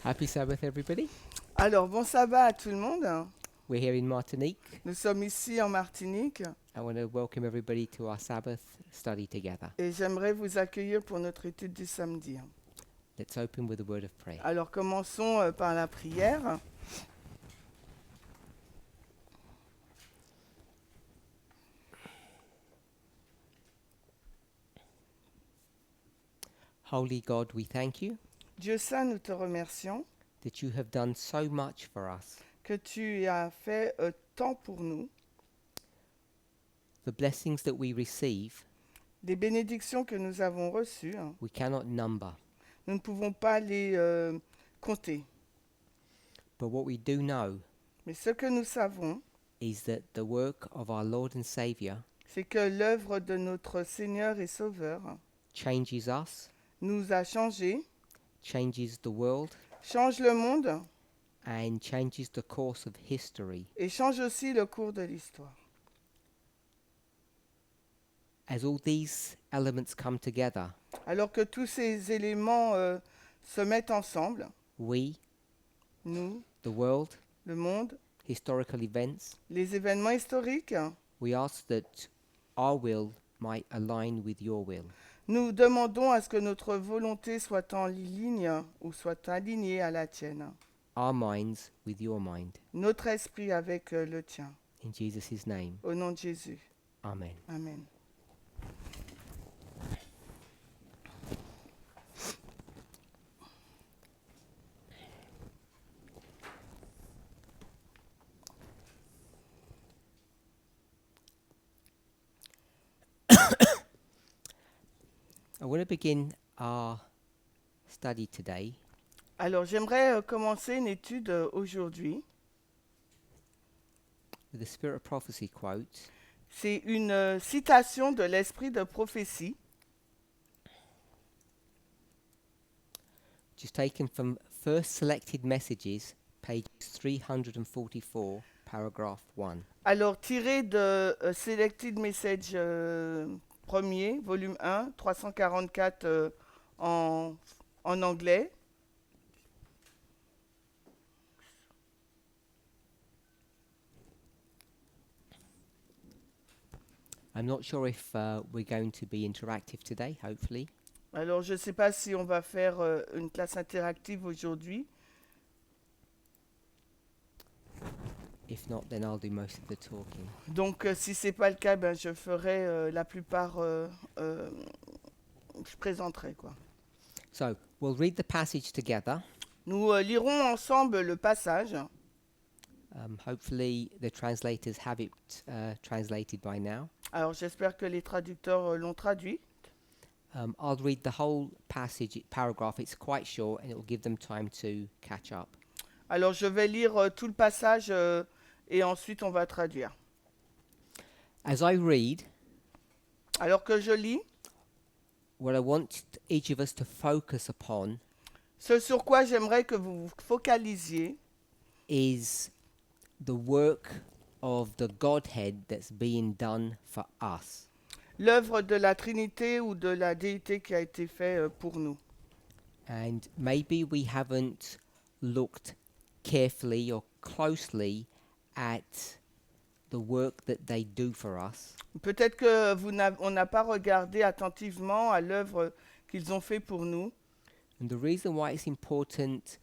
Happy Sabbath, everybody. Alors, bon sabbat à tout le monde. We're here in Martinique. Nous sommes ici en Martinique I want to welcome everybody to our Sabbath study together. et j'aimerais vous accueillir pour notre étude du samedi. Let's open with a word of prayer. Alors, commençons par la prière. Holy God, we thank you Dieu saint, nous te remercions that you have done so much for us. que tu as fait tant pour nous, The blessings that we receive, des bénédictions que nous avons reçues. we cannot number. Nous ne pouvons pas les compter. But what we do know Mais ce que nous savons, is that the work of our Lord and Saviour c'est que l'œuvre de notre Seigneur et Sauveur changes us, nous a changés, changes the world, change le monde and changes the course of history. et change aussi le cours de l'histoire. As all these elements come together, Alors que tous ces éléments se mettent ensemble, we, nous, the world, le monde, historical events, les événements historiques, we ask that our will might align with your will. nous demandons à ce que notre volonté soit en ligne ou soit alignée à la tienne. Our minds with your mind. Notre esprit avec le tien. In Jesus' name, Au nom de Jésus. amen. Amen. I want to begin our study today Alors j'aimerais commencer une étude aujourd'hui. with a Spirit of Prophecy quote, C'est une citation de l'esprit de prophétie which is taken from First Selected Messages, page 344, paragraph 1. alors tirée de Selected Message premier, volume 1, 344 en anglais. I'm not sure if we're going to be interactive today, hopefully. Alors je ne sais pas si on va faire une classe interactive aujourd'hui. If not, then I'll do most of the talking. Donc si ce n'est pas le cas, ben, je ferai la plupart, je présenterai quoi. So, we'll read the passage together. Nous lirons ensemble le passage. Hopefully, the translators have it translated by now. Alors j'espère que les traducteurs l'ont traduit. I'll read the whole passage, paragraph. It's quite short, and it will give them time to catch up. Alors je vais lire tout le passage et ensuite on va traduire. As I read, Alors que je lis, what I want each of us to focus upon ce sur quoi j'aimerais que vous vous focalisiez, is the work of the Godhead that's being done for us. l'œuvre de la Trinité ou de la déité qui a été faite pour nous. And maybe we haven't looked carefully or closely at the work that they do for us. Peut-être que on n'a pas regardé attentivement à l'œuvre qu'ils ont fait pour nous. And the reason why it's important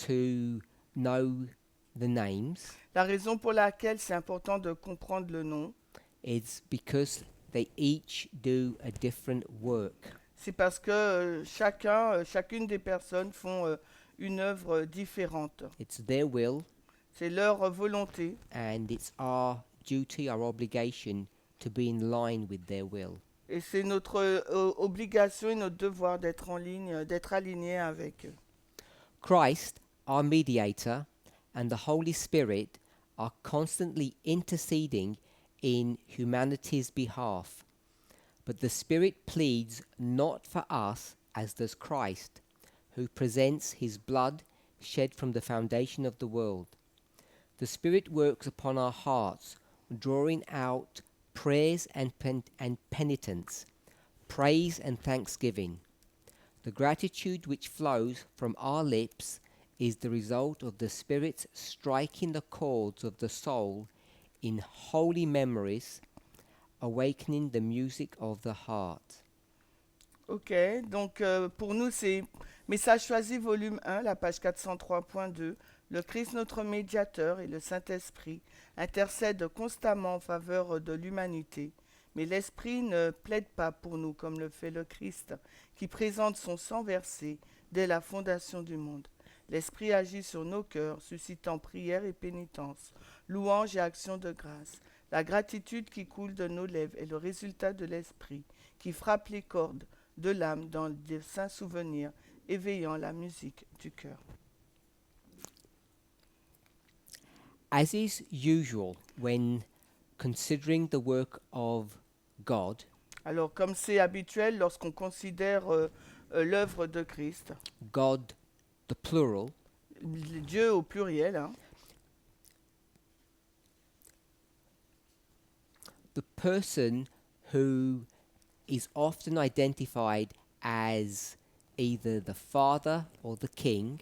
to know the names La raison pour laquelle c'est important de comprendre le nom, is because they each do a different work. c'est parce que chacune des personnes font une œuvre différente. It's their will, C'est leur volonté and it's our duty, our obligation to be in line with their will. et c'est notre obligation et notre devoir d'être en ligne, d'être alignés avec eux. Christ, our mediator, and the Holy Spirit are constantly interceding in humanity's behalf, but the Spirit pleads not for us as does Christ, who presents his blood shed from the foundation of the world. The Spirit works upon our hearts, drawing out prayers and penitence, praise and thanksgiving. The gratitude which flows from our lips is the result of the Spirit striking the chords of the soul in holy memories, awakening the music of the heart. Ok, donc pour nous, c'est Message choisi, volume 1, la page 403.2. Le Christ, notre médiateur, et le Saint-Esprit intercèdent constamment en faveur de l'humanité. Mais l'Esprit ne plaide pas pour nous comme le fait le Christ, qui présente son sang versé dès la fondation du monde. L'Esprit agit sur nos cœurs, suscitant prière et pénitence, louange et action de grâce. La gratitude qui coule de nos lèvres est le résultat de l'Esprit, qui frappe les cordes de l'âme dans de saints souvenirs, éveillant la musique du cœur. As is usual when considering the work of God, Alors, comme c'est habituel lorsqu'on considère l'œuvre de Christ, God, the plural, Dieu au pluriel, hein, the person who is often identified as either the father or the king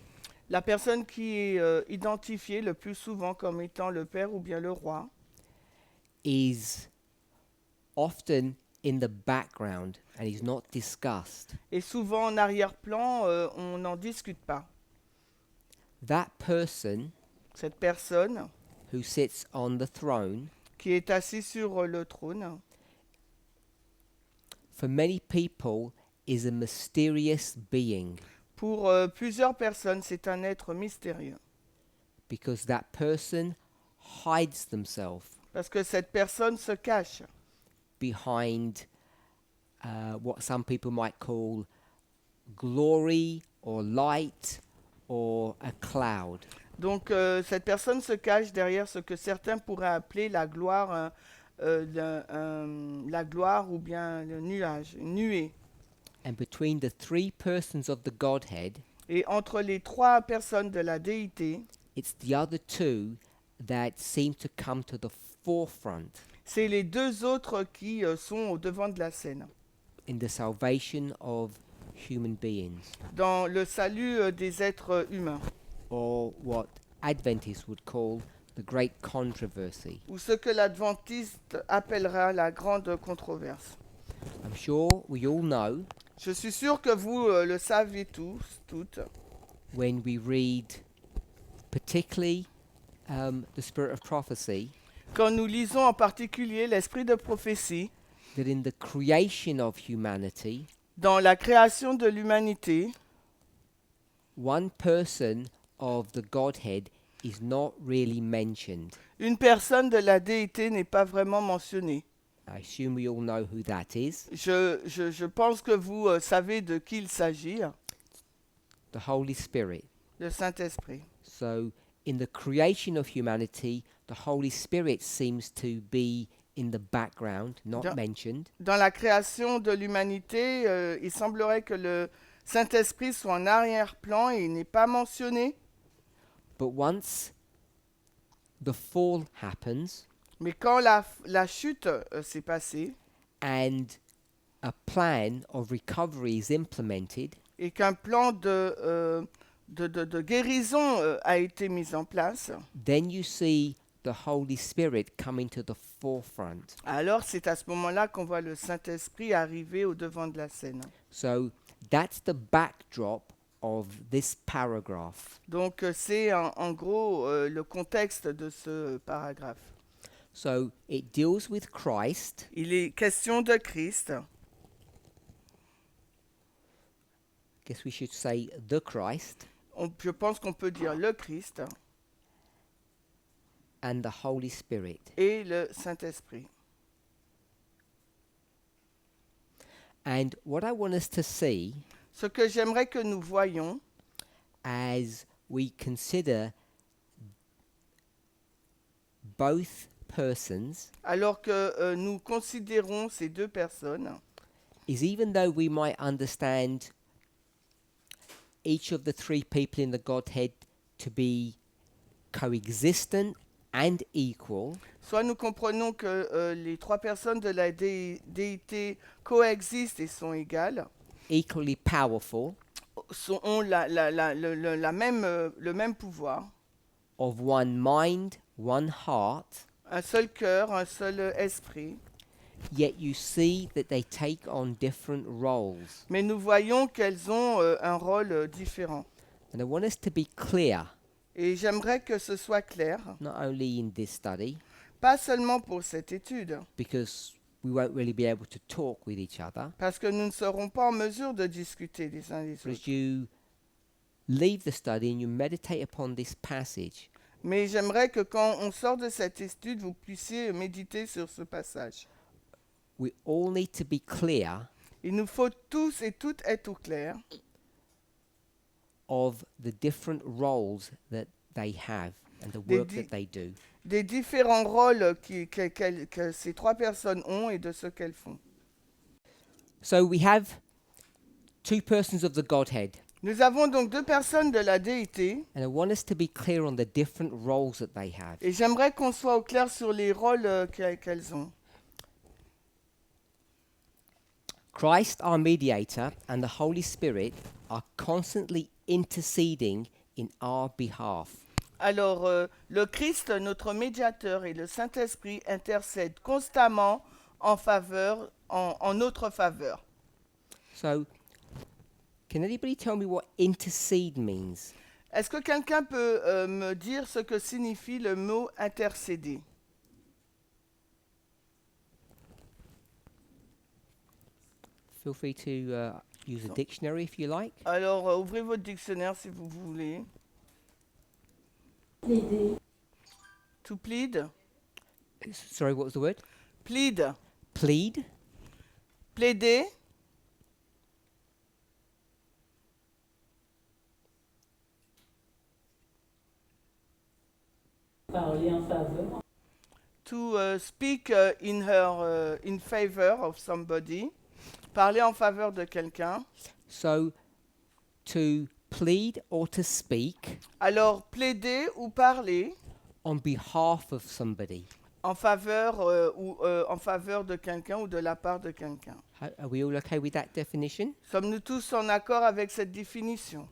la personne qui est identifiée le plus souvent comme étant le Père ou bien le Roi is often in the background and is not discussed. est souvent en arrière-plan, on n'en discute pas. That person Cette personne who sits on the throne, qui est assise sur le trône, for many people, is a mysterious being pour plusieurs personnes, c'est un être mystérieux. because that person hides themselves Parce que cette personne se cache behind what some people might call glory or light or a cloud. Donc cette personne se cache derrière ce que certains pourraient appeler la gloire, la gloire ou bien le nuage, une nuée. And between the three persons of the Godhead, Et entre les trois personnes de la déité, it's the other two that seem to come to the forefront c'est les deux autres qui sont au devant de la scène, in the salvation of human beings, dans le salut des êtres humains, or what Adventists would call the great controversy. ou ce que l'adventiste appellera la grande controverse. I'm sure we all know Je suis sûr que vous le savez tous, toutes, when we read particularly the spirit of prophecy, quand nous lisons en particulier l'esprit de prophétie, that in the creation of humanity, dans la création de l'humanité, one person of the Godhead is not really mentioned. une personne de la déité n'est pas vraiment mentionnée. I assume we all know who that is. Je pense que vous savez de qui il s'agit, The Holy Spirit. le Saint-Esprit. So, in the creation of humanity, the Holy Spirit seems to be in the background, not Yeah. mentioned. Dans la création de l'humanité, il semblerait que le Saint-Esprit soit en arrière-plan et il n'est pas mentionné. But once the fall happens Mais quand la chute s'est passée and a plan of recovery is implemented, et qu'un plan de guérison a été mis en place, then you see the Holy Spirit coming to the forefront. alors c'est à ce moment-là qu'on voit le Saint-Esprit arriver au devant de la scène. So that's the backdrop of this paragraph. Donc c'est en gros le contexte de ce paragraphe. So it deals with Christ, Il est question de Christ, guess we should say the Christ, je pense qu'on peut dire le Christ and the Holy Spirit. et le Saint-Esprit. And what I want us to see Ce que j'aimerais que nous voyions as we consider both persons alors que nous considérons ces deux personnes, is even though we might understand each of the three people in the Godhead to be coexistent and equal, soit nous comprenons que les trois personnes de la déité coexistent et sont égales, equally powerful, ont le même pouvoir, of one mind, one heart, un seul cœur, un seul esprit, yet you see that they take on different roles. mais nous voyons qu'elles ont un rôle différent. And I want us to be clear, Et j'aimerais que ce soit clair, not only in this study, pas seulement pour cette étude, because we won't really be able to talk with each other, parce que nous ne serons pas en mesure de discuter les uns les but as autres. you leave the study and you meditate upon this passage, Mais j'aimerais que quand on sort de cette étude, vous puissiez méditer sur ce passage. we all need to be clear Il nous faut tous et toutes être au clair of the different roles that they have and the Des work di- that they do. des différents rôles que ces trois personnes ont et de ce qu'elles font. So we have two persons of the Godhead, Nous avons donc deux personnes de la déité and I want us to be clear on the different roles that they have. et j'aimerais qu'on soit au clair sur les rôles qu'elles ont. Christ, our mediator, and the Holy Spirit are constantly interceding in our behalf. Alors, le Christ, notre médiateur, et le Saint-Esprit intercèdent constamment en notre faveur. So, can anybody tell me what intercede means? Est-ce que quelqu'un peut me dire ce que signifie le mot intercéder? Feel free to use a dictionary if you like. Alors, ouvrez votre dictionnaire si vous voulez. Plaider, To plead. Sorry, what was the word? Plead. Plead. Plaider. parler en faveur, To speak in favor of somebody. Parler en faveur de quelqu'un. So, to plead or to speak Alors, plaider ou parler on behalf of somebody. en faveur en faveur de quelqu'un ou de la part de quelqu'un. Are we all okay with that definition? Sommes-nous tous en accord avec cette définition?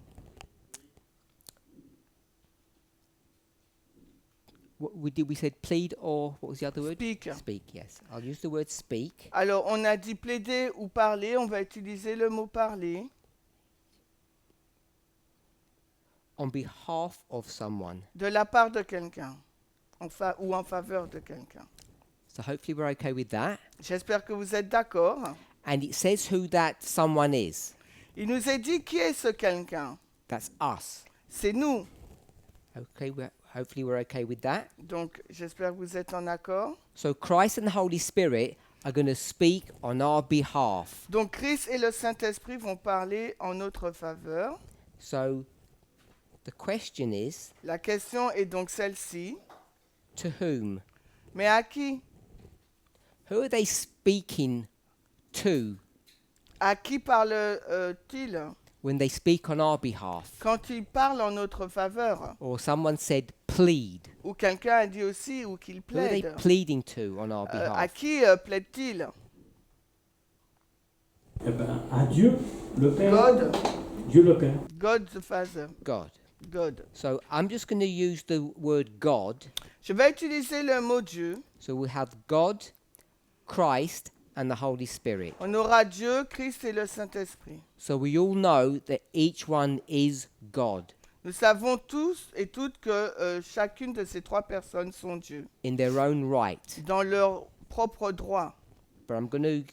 We said plead or what was the other word? Speak. Speak, yes. I'll use the word speak. Alors, on a dit plaider ou parler, on va utiliser le mot parler On behalf of someone. de la part de quelqu'un ou en faveur de quelqu'un. So hopefully we're okay with that. J'espère que vous êtes d'accord. And it says who that someone is. Il nous est dit qui est ce quelqu'un? That's us. C'est nous. Okay, hopefully we're okay with that. Donc, j'espère que vous êtes en accord. So Christ and the Holy Spirit are going to speak on our behalf. Donc, Christ et le Saint-Esprit vont parler en notre faveur. So the question is, La question est donc celle-ci. to whom? Mais à qui? Who are they speaking to À qui parle-t-il when they speak on our behalf? quand il parle en notre faveur? Or someone said plead. Ou quelqu'un a dit aussi ou qu'il Who are they plaide. pleading to on our À behalf? qui plaide-t-il? Eh ben, à Dieu, le Père. God. Dieu le Père. God the Father. God. God. So I'm just going to use the word God. Je vais utiliser le mot Dieu. So we have God, Christ, and the Holy Spirit. On aura Dieu, Christ et le Saint-Esprit. So we all know that each one is God Nous savons tous et toutes que chacune de ces trois personnes sont Dieu, in their own right. dans leur propre droit. But I'm going to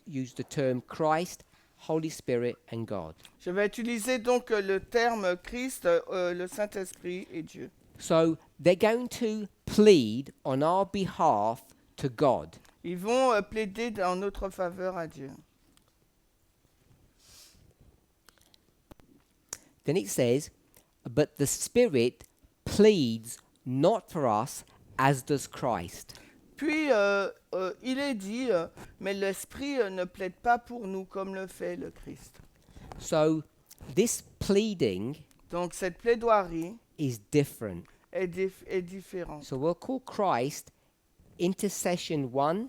use the term Christ, Holy Spirit, and God. Je vais utiliser donc le terme Christ, le Saint-Esprit et Dieu. So they're going to plead on our behalf to God. Ils vont plaider en notre faveur à Dieu. Then it says, but the Spirit pleads not for us as does Christ. Puis, il est dit, mais l'Esprit ne plaide pas pour nous comme le fait le Christ. So this pleading Donc, cette plaidoirie is different. est différente. So we'll call Christ intercession 1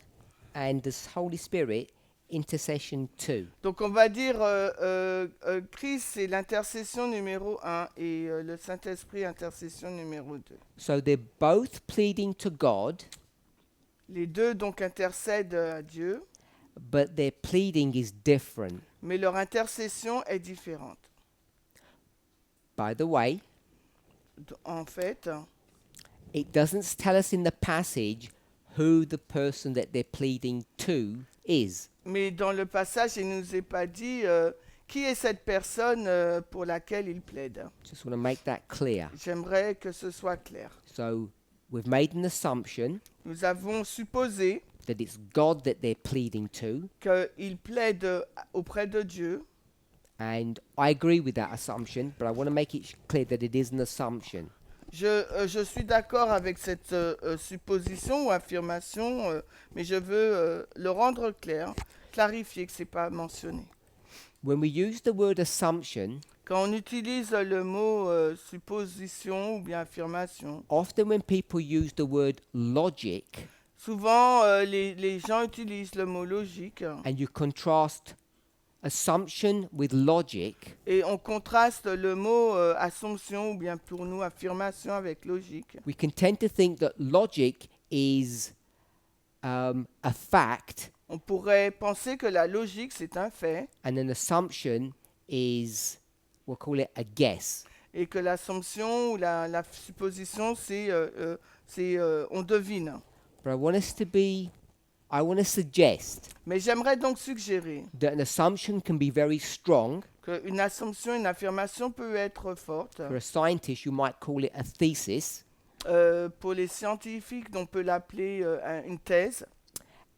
and the Holy Spirit intercession 2. Donc, on va dire, Christ, c'est l'intercession numéro 1 et le Saint-Esprit, intercession numéro 2. So they're both pleading to God, Les deux, donc, intercèdent à Dieu, but their pleading is different. mais leur intercession est différente. By the way, En fait, it doesn't tell us in the passage who the person that they're pleading to is. mais dans le passage, il ne nous est pas dit qui est cette personne pour laquelle il plaide. Just want to make that clear. J'aimerais que ce soit clair. So we've made an assumption Nous avons supposé that it's God that they're pleading to, qu'il plaide auprès de Dieu, and I agree with that assumption, but I want to make it clear that it is an assumption. Je suis d'accord avec cette supposition ou affirmation, mais je veux le rendre clair, clarifier que ce n'est pas mentionné. When we use the word assumption, Quand on utilise le mot supposition ou bien affirmation, often when people use the word logic souvent les gens utilisent le mot logique and you contrast assumption with logic, et on contraste le mot assumption ou bien pour nous affirmation avec logique. we can tend to think that logic is a fact On pourrait penser que la logique c'est un fait and an assumption is, we'll call it a guess. et que l'assumption ou la supposition c'est on devine. But I want to suggest Mais j'aimerais donc suggérer that an assumption can be very strong. qu'une assumption, une affirmation peut être forte. For a scientist, you might call it a thesis, Pour les scientifiques, on peut l'appeler une thèse.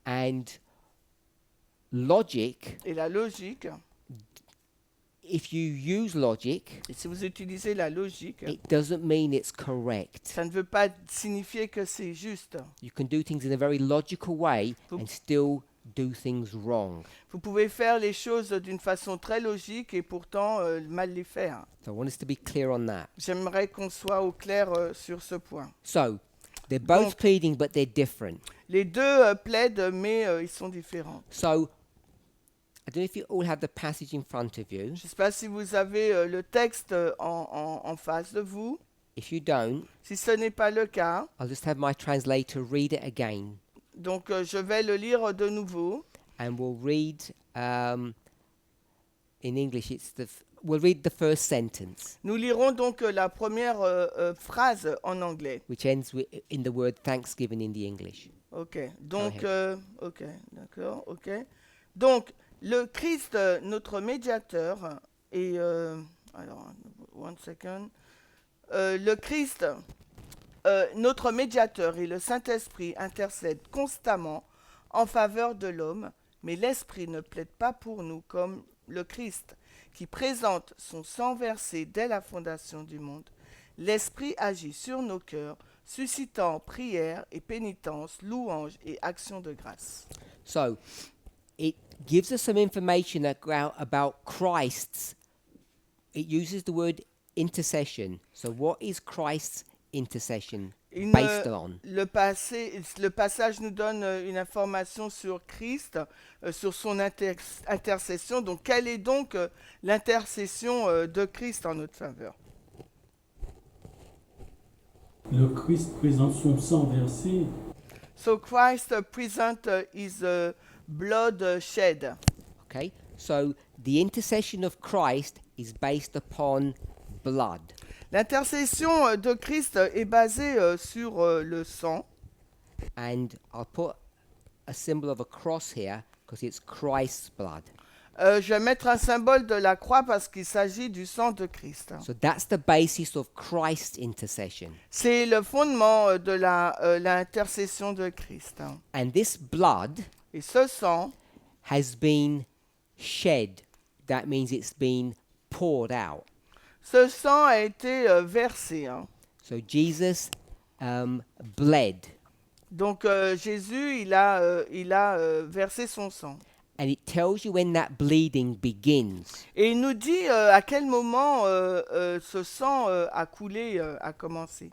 and logic, Et la logique, if you use logic, et si vous utilisez la logique, it doesn't mean it's correct. ça ne veut pas signifier que c'est juste. You can do things in a very logical way Vous- and still do things wrong. Vous pouvez faire les choses d'une façon très logique et pourtant mal les faire. So I want us to be clear on that. J'aimerais qu'on soit au clair sur ce point. So they're both Donc- pleading, but they're different. Les deux plaident, mais ils sont différents. So I don't know if you all have the passage in front of you. Je ne sais pas si vous avez le texte en face de vous. If you don't, Si ce n'est pas le cas, I'll just have my translator read it again, donc je vais le lire de nouveau. and we'll read in English. We'll read the first sentence, Nous lirons donc la première phrase en anglais. which ends in the word Thanksgiving in the English. Ok. Donc, ahead. ok, d'accord, ok. Donc, le Christ, notre médiateur, et alors, one second. Le Christ, notre médiateur et le Saint-Esprit intercèdent constamment en faveur de l'homme, mais l'Esprit ne plaide pas pour nous comme le Christ, qui présente son sang versé dès la fondation du monde. L'Esprit agit sur nos cœurs, suscitant prière et pénitence, louange et action de grâce. So it gives us some information about Christ's. It uses the word intercession. So what is Christ's intercession Il based ne- on? le passage nous donne une information sur Christ, sur son intercession. Donc, quelle est donc l'intercession de Christ en notre faveur? Le Christ présente son sang versé So Christ present his blood shed. Okay? So the intercession of Christ is based upon blood. L'intercession de Christ est basée sur le sang. And I'll put a symbol of a cross here because it's Christ's blood. Je vais mettre un symbole de la croix parce qu'il s'agit du sang de Christ. So that's the basis of Christ's intercession. C'est le fondement de l'intercession de Christ. And this blood Et ce sang has been shed. That means it's been poured out. Ce sang a été versé. So Jesus bled. Donc Jésus, il a versé son sang. And it tells you when that bleeding begins. Et il nous dit à quel moment ce sang a coulé, a commencé.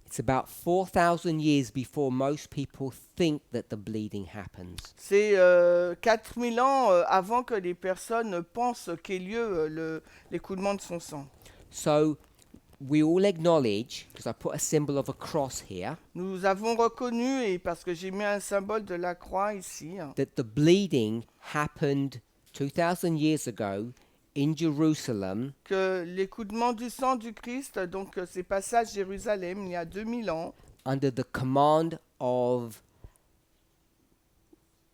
It's about 4,000 years before most people think that the bleeding happens. C'est 4000 ans avant que les personnes pensent qu'ait lieu l'écoulement de son sang. So we all acknowledge, because I put a symbol of a cross here, Nous avons reconnu, et parce que j'ai mis un symbole de la croix ici, that the bleeding happened 2,000 years ago in Jerusalem que l'écoulement du sang du Christ, donc c'est passé à Jérusalem il y a 2000 ans, under the command of,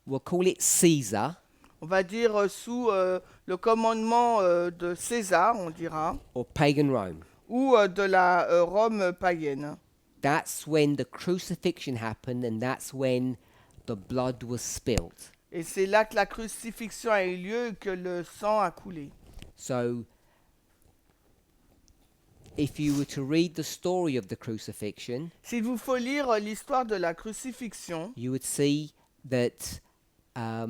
we'll call it Caesar, on va dire sous le commandement de César, on dira, or pagan Rome. ou de la Rome païenne. That's when the crucifixion happened, and that's when the blood was spilt. Et c'est là que la crucifixion a eu lieu et que le sang a coulé. So if you were to read the story of the crucifixion, S'il vous faut lire l'histoire de la crucifixion, you would see that a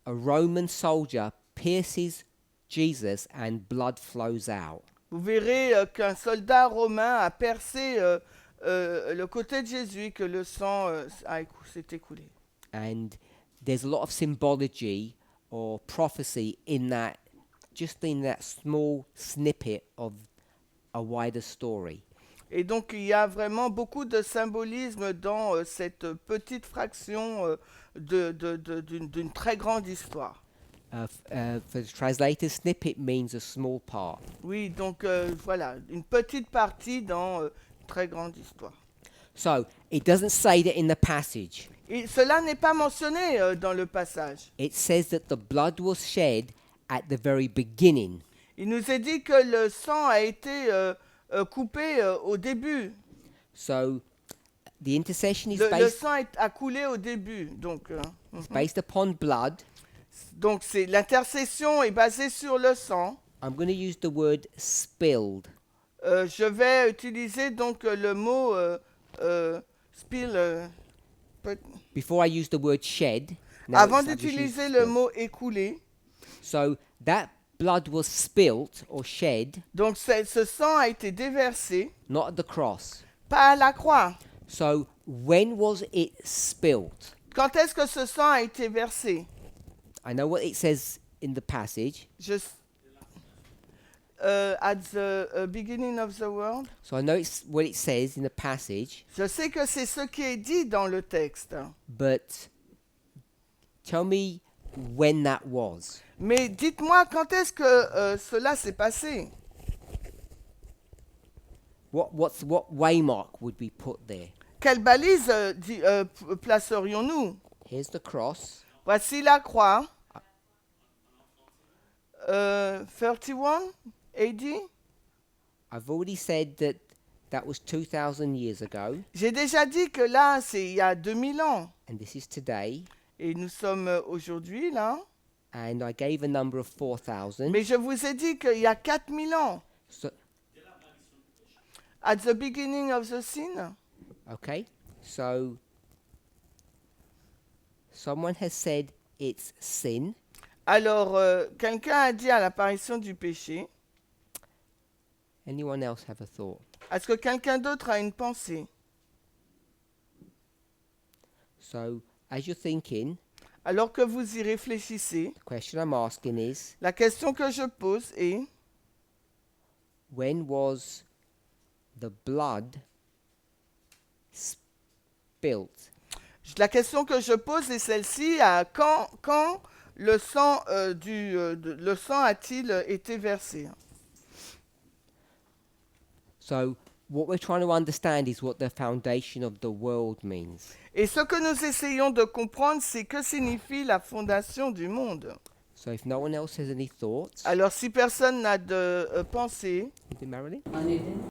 Roman soldier pierces Jesus and blood flows out. vous verrez qu'un soldat romain a percé le côté de Jésus et que le sang s'est écoulé. And there's a lot of symbology or prophecy in that, just in that small snippet of a wider story. Et donc il y a vraiment beaucoup de symbolisme dans cette petite fraction d'une très grande histoire. For the translator, snippet means a small part. Oui, donc voilà, une petite partie dans une très grande histoire. So it doesn't say that in the passage. Et cela n'est pas mentionné dans le passage. It says that the blood was shed at the very beginning. Il nous est dit que le sang a été coupé au début. So the intercession is Le sang a coulé au début. Donc, based upon blood. donc l'intercession est basée sur le sang. I'm going to use the word spilled. Je vais utiliser donc le mot spill. Before I use the word shed. now Avant it's- I've just used d'utiliser le spilled. mot écoulé, So that blood was spilt or shed, donc ce sang a été déversé, not at the cross. pas à la croix. So when was it spilt? Quand est-ce que ce sang a été versé? I know what it says in the passage. At the beginning of the world. So I know it's what it says in the passage, Je sais que c'est ce qui est dit dans le texte. but tell me when that was. Mais dites-moi quand est-ce que cela s'est passé? What waymark would be put there? Quelle balise placerions-nous? Here's the cross. Voici la croix. 31 AD. I've already said that that was 2,000 years ago, J'ai déjà dit que là, c'est il y a 2000 ans. and this is today. Et nous sommes aujourd'hui là. And I gave a number of 4,000. Mais je vous ai dit qu'il y a 4000 ans. So, At the beginning of the sin. okay, so someone has said it's sin. Alors, quelqu'un a dit à l'apparition du péché. Anyone else have a thought? Est-ce que quelqu'un d'autre a une pensée? So, as you're thinking, Alors que vous y réfléchissez, the question I'm asking is, la question que je pose est, when was the blood spilt? la question que je pose est celle-ci, quand le sang, le sang a-t-il été versé? So, what we're trying to understand is what the foundation of the world means. Et ce que nous essayons de comprendre, c'est que signifie la fondation du monde. So, if no one else has any thoughts, Alors, si personne n'a de pensée, Marilyn? En Éden.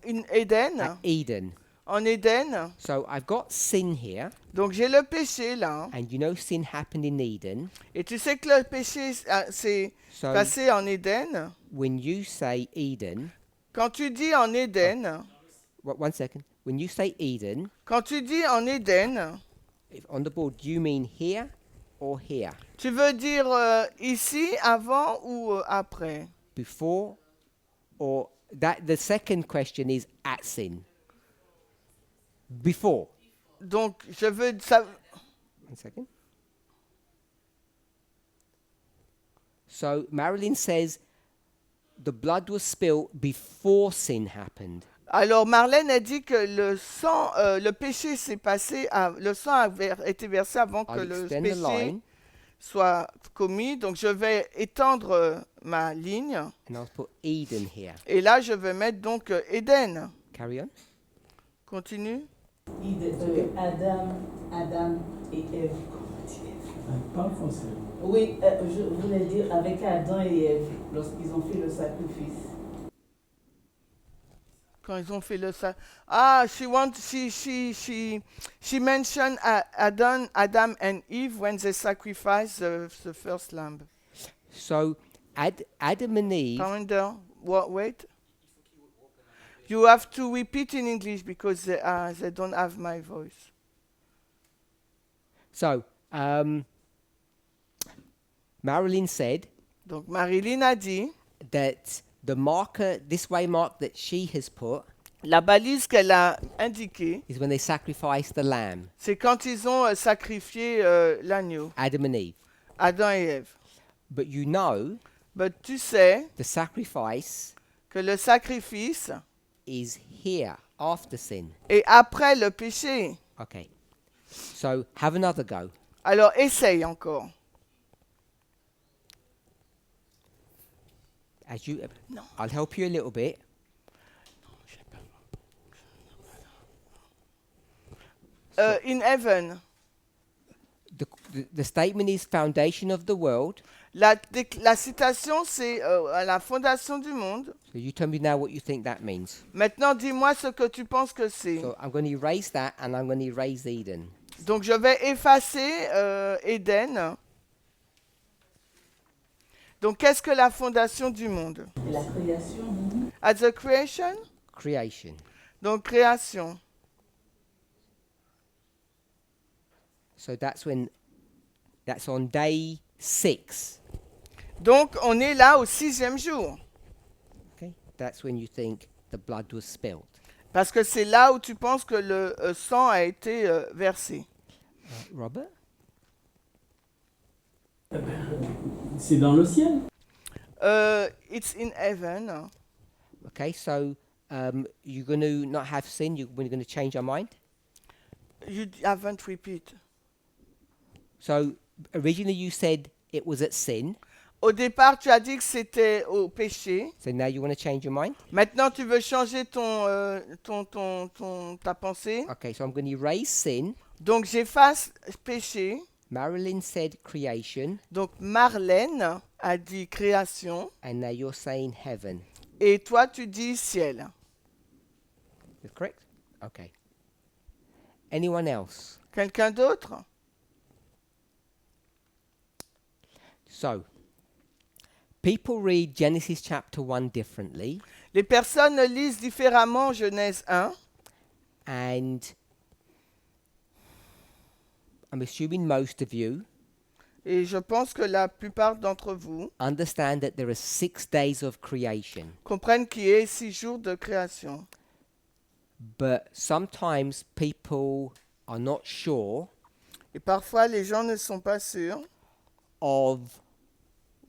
in Éden, At Eden. en Éden, So, I've got sin here, donc j'ai le péché là, and you know sin happened in Eden. et tu sais que le péché s'est So, passé en Éden. when you say Eden, Quand tu dis en Éden, one second. When you say Eden, Quand tu dis en Éden, If on the board, do you mean here or here? tu veux dire ici, avant ou après? Before or that? The second question is at sin. Before. Donc, je veux ça. 1 second. So Marilyn says the blood was spilled before sin happened. Alors, Marlène a dit que le sang, le péché s'est passé, le sang a été versé avant que I'll le extend the péché line soit commis. Donc, je vais étendre ma ligne. and I'll put Eden here. Et là, je vais mettre donc Éden. Carry on. Continue. Adam et Ève. Pas français. Oui, je voulais dire avec Adam et Ève, lorsqu'ils ont fait le sacrifice. Quand ils ont fait le she mentioned Adam and Eve when they sacrificed the first lamb. So Adam and Eve. Calendar. Wait. You have to repeat in English because they don't have my voice. So Marilyn said Donc Marilyn a dit, that the marker, this way mark that she has put, la balise qu'elle a indiquée, is when they sacrifice the lamb, c'est quand ils ont sacrifié l'agneau, Adam and Eve. Adam et Ève. But you know But tu sais the sacrifice que le sacrifice is here after sin. est après le péché. Okay. So have another go. Alors essaye encore. As you, No. I'll help you a little bit. In heaven, The statement is foundation of the world. la citation c'est à la fondation du monde. So you tell me now what you think that means. Maintenant, dis-moi ce que tu penses que c'est. So I'm going to erase that and I'm going to erase Eden. Donc, je vais effacer Éden. Donc, qu'est-ce que la fondation du monde? Et la création. At the creation? Creation. Donc, création. So that's on day 6. Donc, on est là au 6e jour. Okay. That's when you think the blood was spilled. Parce que c'est là où tu penses que le sang a été versé. Robert? C'est dans le ciel. It's in heaven. Okay, so you're going to not have sin, we're going to change our mind. You haven't repeat. So originally you said it was at sin, Au départ, tu as dit que c'était au péché. so now you want to change your mind? Maintenant, tu veux changer ta pensée. Okay, so I'm going to erase sin. Donc, j'efface péché. Marilyn said creation, Donc, Marlène a dit création. and now you're saying heaven. Et toi, tu dis ciel. Is correct? Okay. Anyone else? Quelqu'un d'autre? So, people read Genesis chapter 1 differently, Les personnes lisent différemment Genèse 1. and I'm assuming most of you Et je pense que la plupart d'entre vous understand that there are 6 days of creation. comprennent qu'il y a 6 jours de création. But sometimes people are not sure Et parfois, les gens ne sont pas sûrs of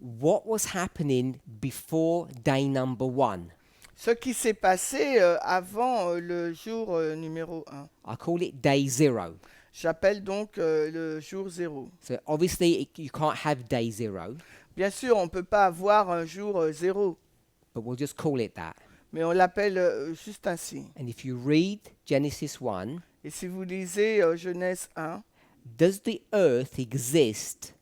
what was happening before day number 1. ce qui s'est passé avant le jour numéro 1. I call it day 0. J'appelle donc le jour 0. So obviously you can't have day 0, Bien sûr, on ne peut pas avoir un jour 0, but we'll just call it that. mais on l'appelle juste ainsi. And if you read Genesis 1, Et si vous lisez Genèse 1, does the earth exist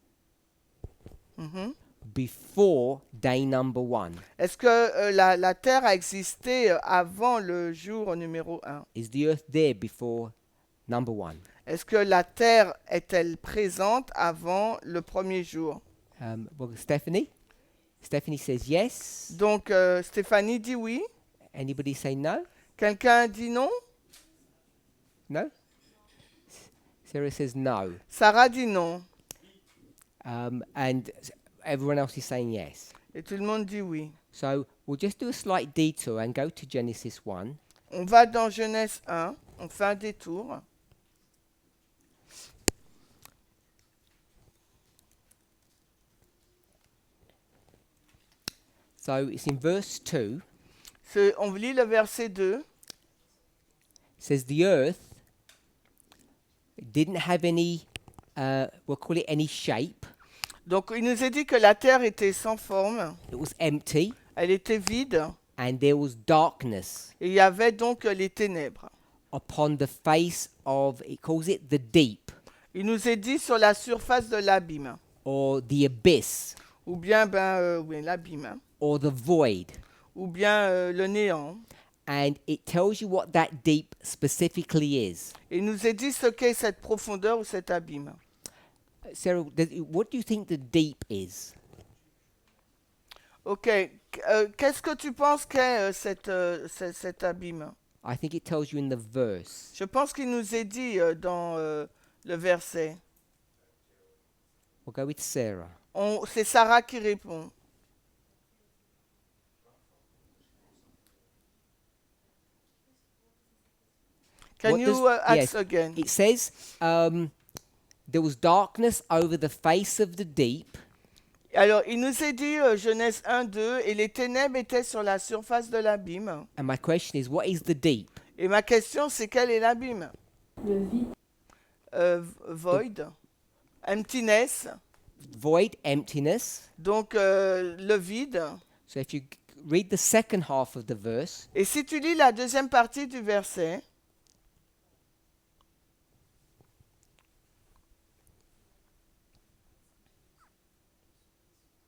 mhm, before day number 1? est-ce que la Terre a existé avant le jour numéro 1? Is the earth there before number 1? Est-ce que la Terre est-elle présente avant le premier jour? Well, Stephanie says yes. Donc Stéphanie dit oui. Anybody say no? Quelqu'un dit non? No? Sarah says no. Sarah dit non. And everyone else is saying yes. Et tout le monde dit oui. So we'll just do a slight detour and go to Genesis 1. On va dans Genèse 1, on fait un détour. So it's in verse 2. On lit le verset 2. It says the earth didn't have any, we'll call it any shape. Donc il nous est dit que la terre était sans forme, It was empty elle était vide, and there was darkness et il y avait donc les ténèbres. upon the face of, it calls it the deep Il nous est dit sur la surface de l'abîme, or the abyss ou bien oui, l'abîme, or the void. ou bien le néant. And it tells you what that deep specifically is. Il nous est dit ce qu'est cette profondeur ou cet abîme. Sarah, what do you think the deep is? Ok, qu'est-ce que tu penses qu'est cet abîme? I think it tells you in the verse. Je pense qu'il nous est dit dans le verset. We'll go with Sarah. C'est Sarah qui répond. Can What you does- ask yes. again? It says there was darkness over the face of the deep, Alors, il nous est dit, Genèse 1, 2, et les ténèbres étaient sur la surface de l'abîme. and my question is, what is the deep? Et ma question, c'est quel est l'abîme? Le vide. Void, emptiness, Void, emptiness. donc le vide. So if you read the second half of the verse, Et si tu lis la deuxième partie du verset,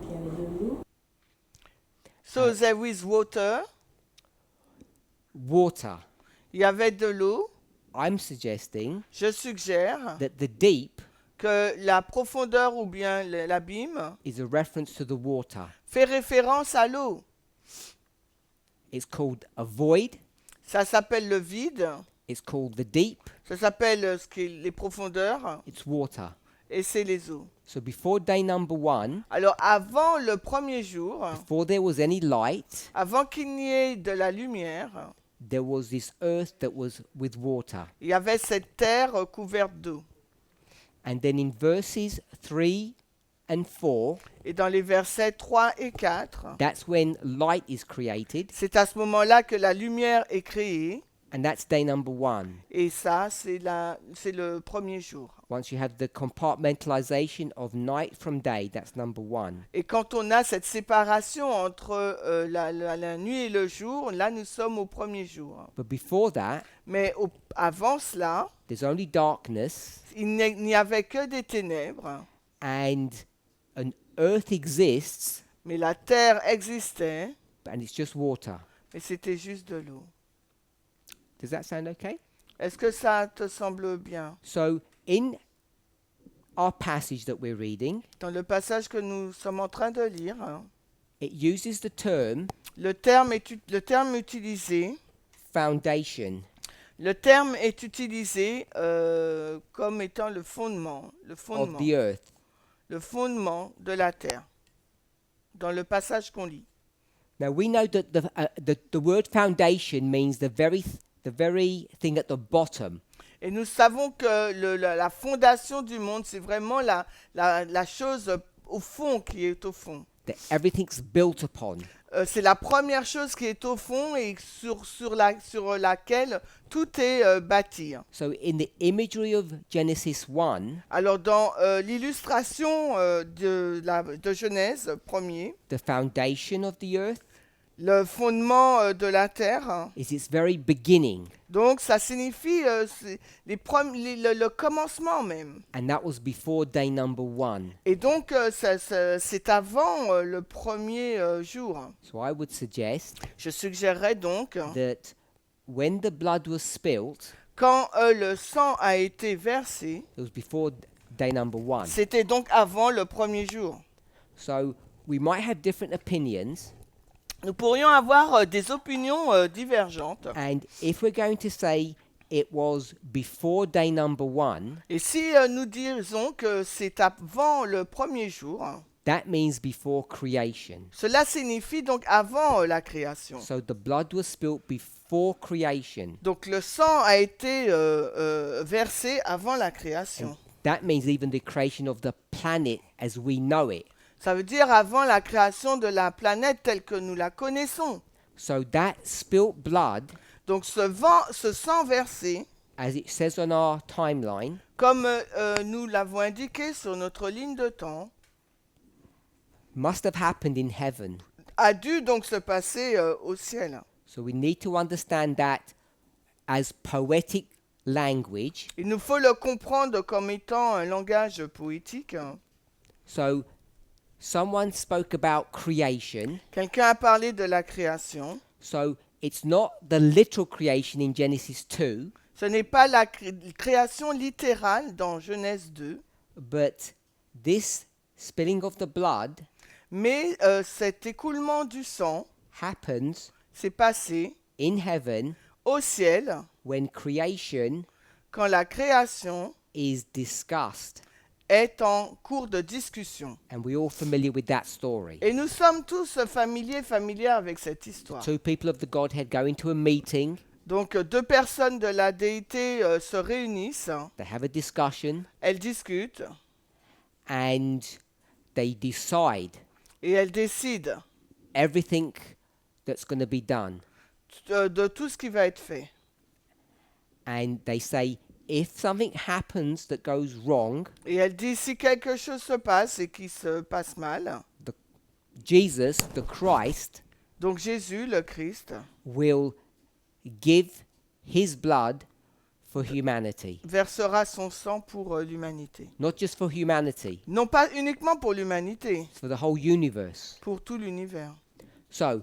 Il y avait de l'eau. so there is water, water. il y avait de l'eau. I'm suggesting Je suggère that the deep que la profondeur ou bien l'abîme is a reference to the water. fait référence à l'eau. It's called a void. Ça s'appelle le vide, It's called the deep. ça s'appelle ce qui est les profondeurs, It's water. et c'est les eaux. So before day number 1, Alors avant le premier jour, before there was any light, avant qu'il n'y ait de la lumière, there was this earth that was with water. il y avait cette terre couverte d'eau. And then in verses 3 and 4, Et dans les versets 3 et 4, that's when light is created, c'est à ce moment-là que la lumière est créée. and that's day number 1. Et ça, c'est le premier jour. Once you have the compartmentalization of night from day, that's number 1. Et quand on a cette séparation entre la nuit et le jour, là, nous sommes au premier jour. But before that, Mais avant cela, there's only darkness, il n'y avait que des ténèbres, and an earth exists, mais la terre existait, and it's just water. mais c'était juste de l'eau. Does that sound okay? Est-ce que ça te semble bien? So in our passage that we're reading, Dans le passage que nous sommes en train de lire, it uses the term le terme utilisé, foundation. le terme est utilisé comme étant le fondement Of the earth. le fondement de la terre, dans le passage qu'on lit. Now we know that the word foundation means the very thing at the bottom. Et nous savons que la fondation du monde, c'est vraiment la chose au fond qui est au fond. That everything's built upon. C'est la première chose qui est au fond et sur laquelle tout est bâti. So in the imagery of Genesis 1, Alors dans l'illustration de Genèse premier, the foundation of the earth le fondement de la terre, is its very beginning, donc ça signifie c'est le commencement même. and that was before day number 1. Et donc c'est avant le premier jour. So I would suggest Je suggérerais donc, that when the blood was spilt, quand le sang a été versé, it was before day number 1. c'était donc avant le premier jour. So we might have different opinions, Nous pourrions avoir des opinions divergentes. and if we're going to say it was before day number 1, Et si nous disons que c'est avant le premier jour, that means before creation. cela signifie donc avant la création. So the blood was spilt before creation. Donc le sang a été versé avant la création. That means even the creation of the planet as we know it. Ça veut dire avant la création de la planète telle que nous la connaissons. So that spilt blood, Donc ce sang versé, as it says on our timeline, comme nous l'avons indiqué sur notre ligne de temps, must have happened in heaven. a dû donc se passer au ciel. So we need to understand that as poetic language. Il nous faut le comprendre comme étant un langage poétique. So someone spoke about creation. Quelqu'un a parlé de la création. So it's not the literal creation in Genesis 2, Ce n'est pas la création littérale dans Genèse 2, but this spilling of the blood mais cet écoulement du sang happens s'est passé in heaven au ciel when creation quand la création is discussed. est en cours de discussion. And we're all familiar with that story. Et nous sommes tous familiers avec cette histoire. Two people of the Godhead go into a meeting, Donc deux personnes de la déité se réunissent, they have a discussion, elles discutent and they decide et elles décident everything that's going to be done. de tout ce qui va être fait. And they say, if something happens that goes wrong, Et elles disent si quelque chose se passe et qui se passe mal, Jesus, the Christ, donc Jésus, le Christ, will give his blood for humanity. versera son sang pour l'humanité. Not just for humanity, Non pas uniquement pour l'humanité, it's for the whole universe. pour tout l'univers. So,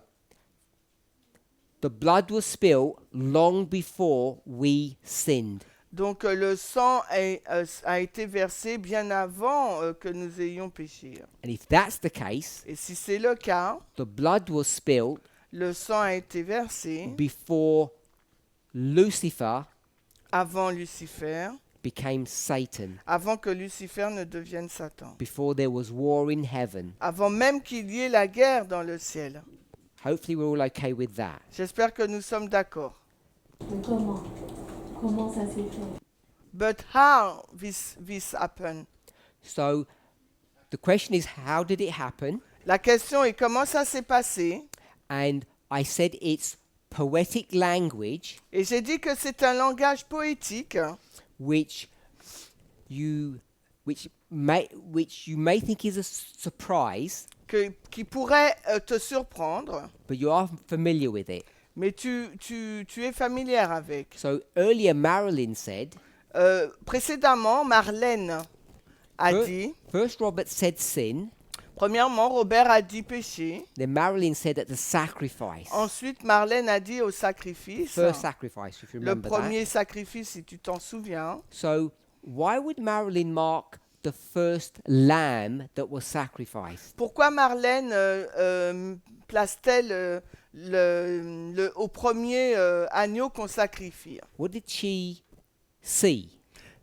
the blood was spilled long before we sinned. Donc le sang a été versé bien avant que nous ayons péché. And if that's the case, Et si c'est le cas, the blood was spilled le sang a été versé before Lucifer avant Lucifer, became Satan, avant que Lucifer ne devienne Satan, before there was war in heaven. avant même qu'il y ait la guerre dans le ciel. Hopefully, we're all okay with that. J'espère que nous sommes d'accord. Mais comment ça s'est fait? But how this happened? So, the question is, how did it happen? La question est comment ça s'est passé? And I said it's poetic language, Et j'ai dit que c'est un langage poétique which you may think is a surprise, qui pourrait te surprendre, but you are familiar with it. mais tu es familière avec. So earlier, Marilyn said, Précédemment, Marlène a Fir- dit, first Robert said sin, premièrement, Robert a dit péché. then Marilyn said at the sacrifice. Ensuite, Marlène a dit au sacrifice. First sacrifice, if you Le remember premier that. sacrifice, si tu t'en souviens. So why would Marilyn mark the first lamb that was sacrificed? Pourquoi Marlène place-t-elle au premier agneau qu'on sacrifie? What did she see?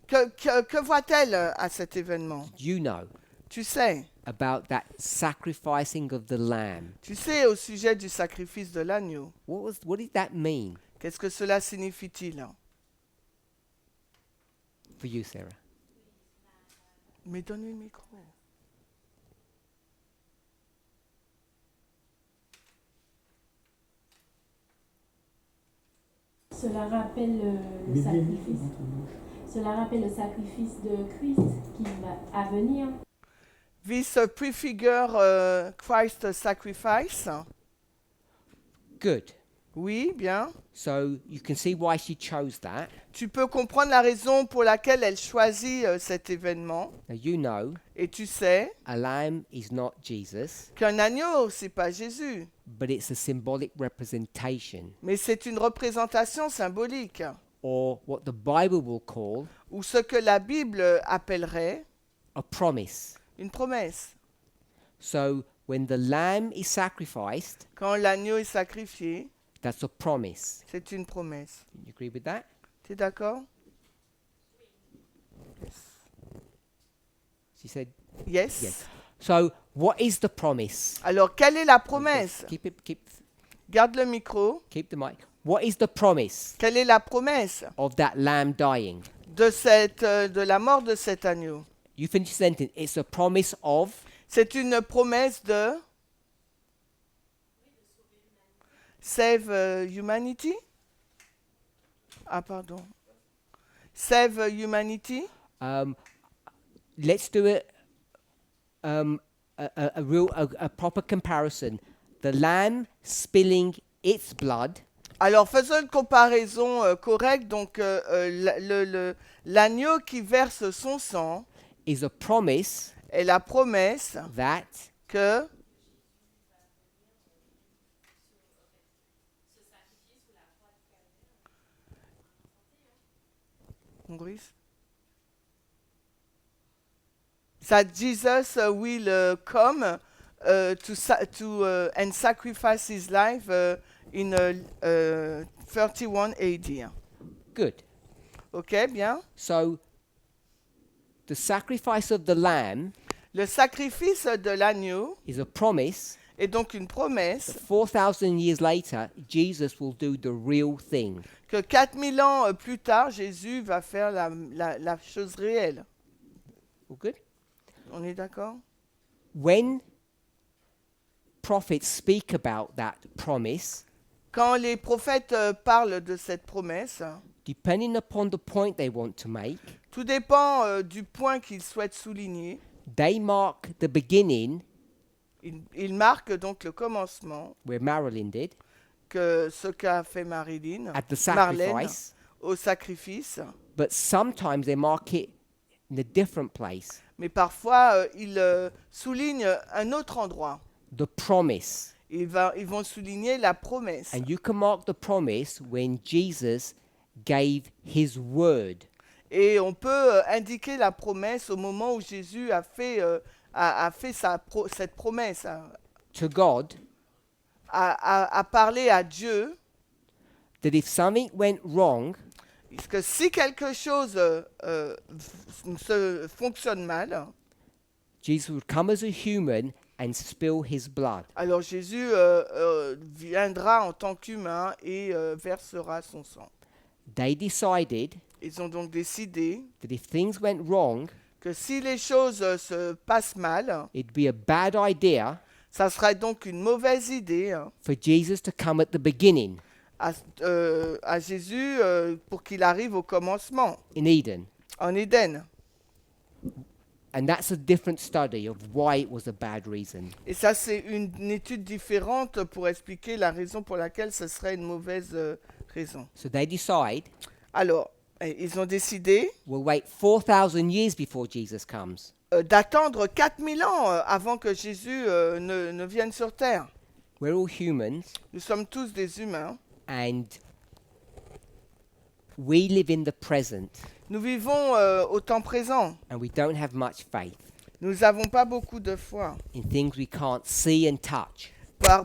Que voit-elle à cet événement? You know Tu sais, about that sacrificing of the lamb. tu sais au sujet du sacrifice de l'agneau. What did that mean Qu'est-ce que cela signifie-t-il? for you, Sarah? Mais donne-lui le micro. Cela rappelle le sacrifice. Cela rappelle le sacrifice de Christ qui va à venir. This prefigure Christ's sacrifice. Good. Oui, bien. So you can see why she chose that. Tu peux comprendre la raison pour laquelle elle choisit cet événement. Now you know Et tu sais a lamb is not Jesus, qu'un agneau, c'est pas Jésus, but it's a symbolic representation, mais c'est une représentation symbolique, or what the Bible will call ou ce que la Bible appellerait a promise. une promesse. So when the lamb is sacrificed, Quand l'agneau est sacrifié, that's a promise. c'est une promesse. You agree with that? T'es d'accord? She said, Yes. Yes. So, what is the promise? Alors, quelle est la promesse? Garde le micro. Keep the mic. What is the promise Quelle est la promesse of that lamb dying? de la mort de cet agneau? You finish the sentence. It's a promise of. C'est une promesse de Save Humanity? Ah, pardon. Save Humanity? Let's do it. A proper comparison. The lamb spilling its blood Alors, faisons une comparaison correcte. Donc, l'agneau qui verse son sang is a promise est la promesse that que that Jesus will come and sacrifice his life in 31 AD. good. Ok, bien. So the sacrifice of the lamb Le sacrifice de l'agneau is a promise est donc une promesse that 4,000 years later Jesus will do the real thing. que 4000 ans plus tard, Jésus va faire la chose réelle. All good? On est d'accord? When prophets speak about that promise, Quand les prophètes parlent de cette promesse, depending upon the point they want to make, tout dépend du point qu'ils souhaitent souligner. they mark the beginning Ils marquent donc le commencement, where Marilyn did que ce qu'a fait Marilyn, at the Marlène, sacrifice, au sacrifice. but sometimes they mark it in a different place. Mais parfois, ils soulignent un autre endroit. The promise. Ils vont souligner la promesse. And you can mark the promise when Jesus gave his word. Et on peut indiquer la promesse au moment où Jésus a fait cette promesse, To God, a parlé à Dieu, that if something went wrong, parce que si quelque chose fonctionne mal, Jesus would come as a human and spill his blood. alors Jésus viendra en tant qu'humain et versera son sang. They decided Ils ont donc décidé that if things went wrong, que si les choses se passent mal, it'd be a bad idea ça serait donc une mauvaise idée for Jesus to come at the beginning à Jésus pour qu'il arrive au commencement, in Eden. en Éden. And that's a different study of why it was a bad reason. Et ça, c'est une étude différente pour expliquer la raison pour laquelle ce serait une mauvaise raison. So they decide, Alors, ils ont décidé we'll wait 4,000 years before Jesus comes. D'attendre 4000 ans avant que Jésus ne vienne sur Terre. We're all humans, Nous sommes tous des humains. and we live in the present, Nous vivons au temps présent. and we don't have much faith Nous n'avons pas beaucoup de foi in things we can't see and touch.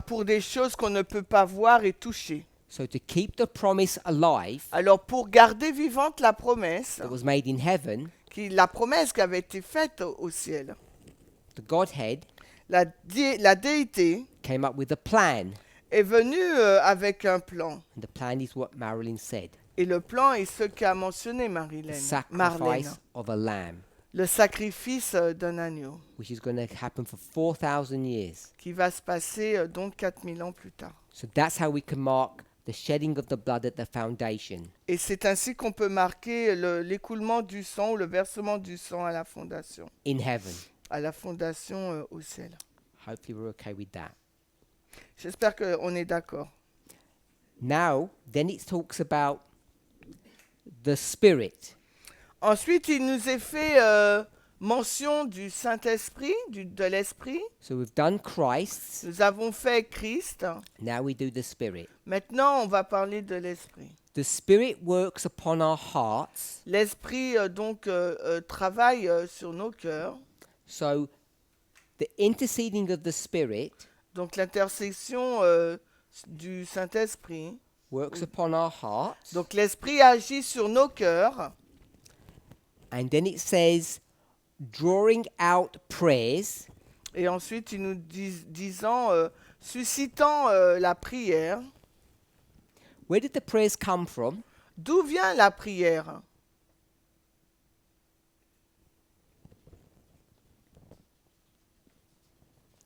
pour des choses qu'on ne peut pas voir et toucher. So to keep the promise alive Alors, pour garder vivante la promesse, that was made in heaven, la promesse qui avait été faite au ciel, the Godhead la déité came up with a plan, est venue avec un plan. and the plan is what Marilyn said: Et le plan est ce qu'a mentionné the Marlène, sacrifice of a lamb, le sacrifice d'un agneau, which is going to happen for 4,000 years. qui va se passer donc 4000 ans plus tard. So that's how we can mark the shedding of the blood at the foundation. Et c'est ainsi qu'on peut marquer l'écoulement du sang ou le versement du sang à la fondation au ciel. Hopefully we're okay with that. J'espère qu'on est d'accord. Now, then it talks about the Spirit. Ensuite, il nous est fait mention du Saint-Esprit, de l'Esprit. So we've done Christ, Nous avons fait Christ. now we do the Spirit. Maintenant, on va parler de l'Esprit. The Spirit works upon our hearts. L'Esprit, travaille sur nos cœurs. So the interceding of the Spirit Donc, l'intercession du Saint-Esprit works upon our hearts. Donc l'Esprit agit sur nos cœurs. And then it says, drawing out prayers Et ensuite, il nous disant, suscitant la prière. Where did the prayers come from? D'où vient la prière?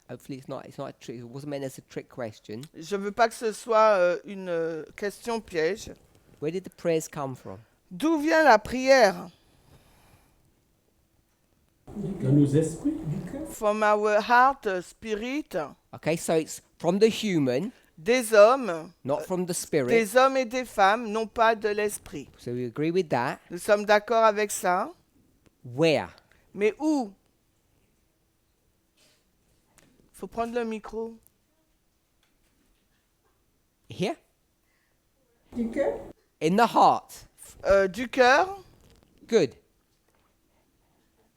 Hopefully it's not a trick. It wasn't meant as a trick question. Je ne veux pas que ce soit une question piège. Where did the prayers come from? D'où vient la prière? Dans nos esprits. From our heart, spirit, Okay, so it's from the human, des hommes, not from the spirit. des hommes et des femmes, non pas de l'esprit. So we agree with that. Nous sommes d'accord avec ça. Where? Mais où? Faut prendre le micro. Here? Du cœur? In the heart. Du cœur. Good.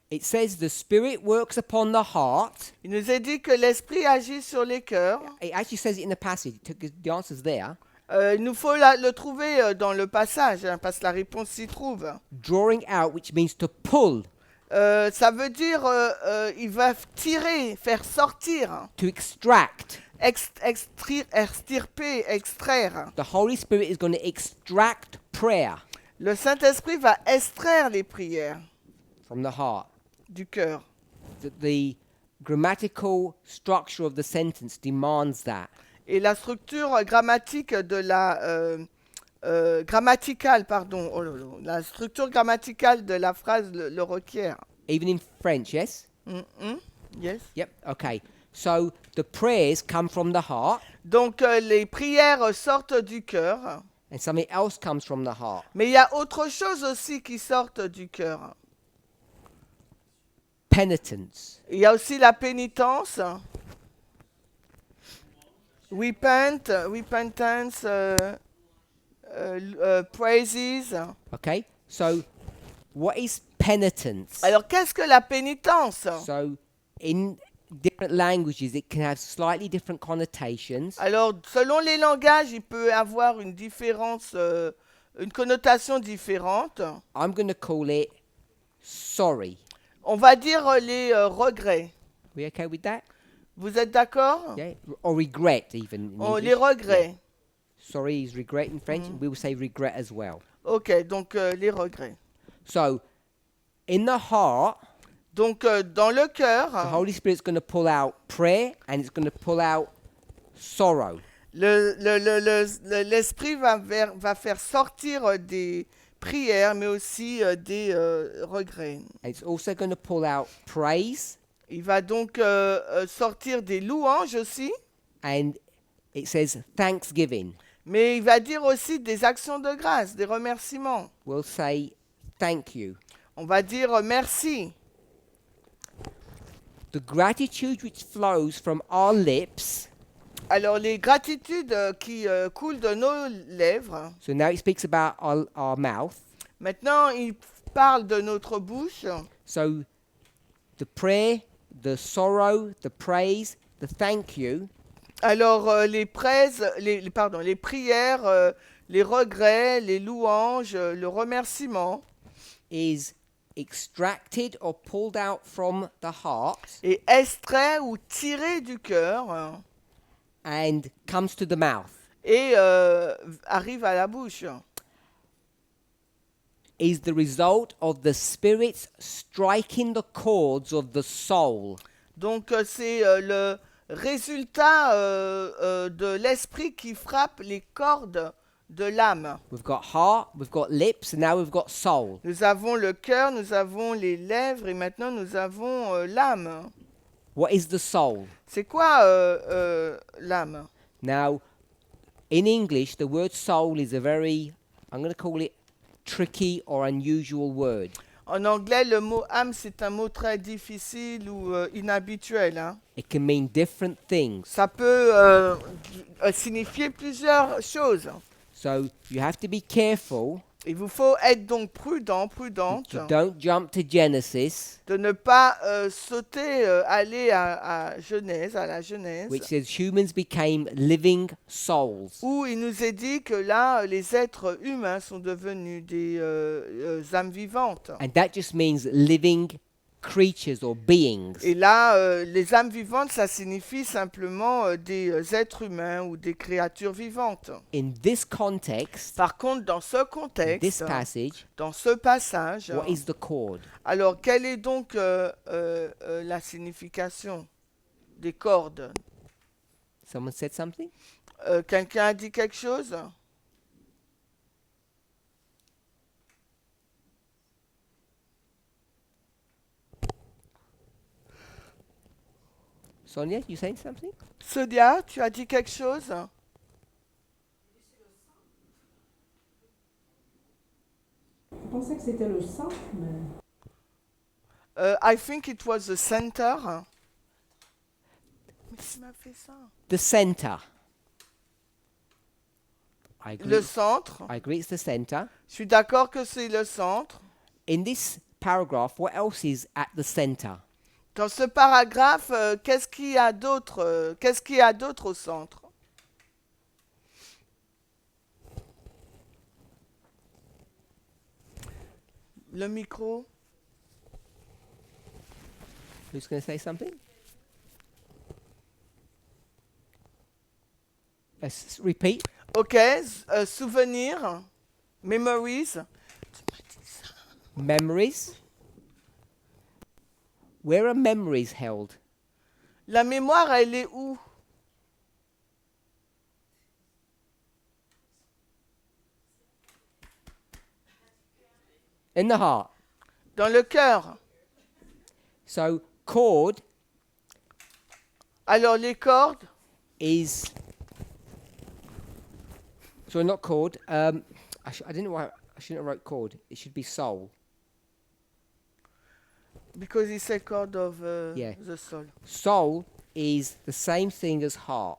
It says the spirit works upon the heart. Il nous est dit que l'esprit agit sur les cœurs. It actually says it in the passage. The answer's there. Il nous faut le trouver dans le passage, hein, parce que la réponse s'y trouve. Drawing out, which means to pull, Ça veut dire il va tirer, faire sortir, to extract. extirper, extraire. The Holy Spirit is going to extract prayer Le Saint-Esprit va extraire les prières from the heart. du cœur. The grammatical structure of the sentence demands that. Et la structure grammatique de la grammaticale, pardon, oh là là, la structure grammaticale de la phrase le requiert. Even in French, yes? Yes. Yep, okay. So the prayers come from the heart, Donc les prières sortent du cœur, and something else comes from the heart. mais il y a autre chose aussi qui sortent du cœur. Penitence. Il y a aussi la pénitence. Repentance, praises. Okay? So what is penitence? Alors, qu'est-ce que la pénitence? So in different languages, it can have slightly different connotations. Alors, selon les langages, il peut avoir une différence, une connotation différente. I'm going to call it sorry. On va dire les regrets. We okay with that? Vous êtes d'accord? Yeah? Or regret, even. In Oh, English. les regrets. Sorry is regret in French. We will say regret as well. Ok, donc les regrets. So in the heart, Donc, dans le the cœur, Holy Spirit's going to pull out prayer and it's going to pull out sorrow. l'esprit va faire sortir des prières, mais aussi des regrets. And it's also going to pull out praise, Il va donc sortir des louanges aussi, and it says thanksgiving. mais il va dire aussi des actions de grâce, des remerciements. We'll say thank you. On va dire merci. The gratitude which flows from our lips. Alors, les gratitudes qui coulent de nos lèvres, So now it speaks about our mouth. maintenant, il parle de notre bouche. So the prayer, the sorrow, the praise, the thank you Alors, les prières, les regrets, les louanges, le remerciement is extracted or pulled out from the heart est extrait ou tiré du cœur and comes to the mouth. et arrive à la bouche. Is the result of the Spirit striking the chords of the soul. Donc, c'est le résultat de l'esprit qui frappe les cordes de l'âme. We've got heart, we've got lips, and now we've got soul. Nous avons le cœur, nous avons les lèvres et maintenant nous avons l'âme. What is the soul? C'est quoi l'âme? Now, in English, the word soul is a very, I'm going to call it tricky or unusual word. En anglais, le mot âme, c'est un mot très difficile ou inhabituel. Hein. It can mean different things. Ça peut signifier plusieurs choses. So you have to be careful Il vous faut être donc prudent, prudente, You don't jump to Genesis, de ne pas sauter, aller à Genèse, à la Genèse, which says humans became living souls. où il nous est dit que là, les êtres humains sont devenus des âmes vivantes. And that just means living creatures or beings. Et là, les âmes vivantes, ça signifie simplement des êtres humains ou des créatures vivantes. In this context, Par contre, dans ce this contexte, passage, dans ce passage, what is the cord? alors quelle est donc la signification des cordes? Someone said something? Quelqu'un a dit quelque chose? Sonia, you saying something? Sonia, tu as dit quelque chose? Je pensais que c'était le centre, mais I think it was the center. Mais qui m'a fait ça? The center. I agree. Le centre. I agree it's the center. Je suis d'accord que c'est le centre. In this paragraph, what else is at the center? Dans ce paragraphe, qu'est-ce qu'il y a d'autre qu'est-ce qu'il y a d'autre au centre? Le micro. Who's going to say something? Repeat. Ok, souvenirs, memories. Memories. Where are memories held? La mémoire, elle est où? In the heart. Dans le cœur. So cord Alors les cordes, is. Sorry, not cord. I didn't know why I shouldn't have wrote cord. It should be soul. because he said cord of Yeah. the soul. Soul is the same thing as heart.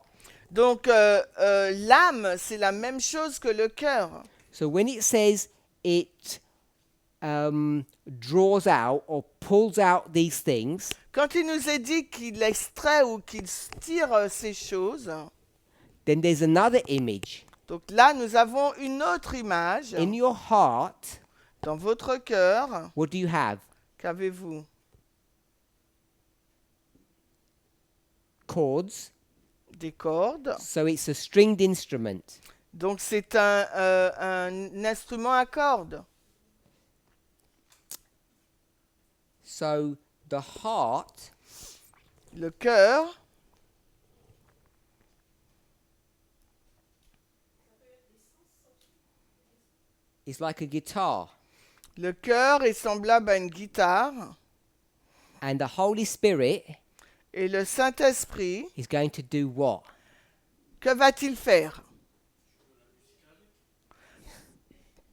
Donc l'âme, c'est la même chose que le cœur. So when it says it draws out or pulls out these things, Quand il nous est dit qu'il extrait ou qu'il tire ces choses, then there's another image. donc là nous avons une autre image. In your heart, Dans votre cœur, what do you have? qu'avez-vous? Chords. Des cordes. So it's a stringed instrument. Donc c'est un instrument à cordes. So the heart Le cœur, is like a guitar, le cœur est semblable à une guitare and the Holy Spirit et le Saint-Esprit, is going to do what? que va-t-il faire?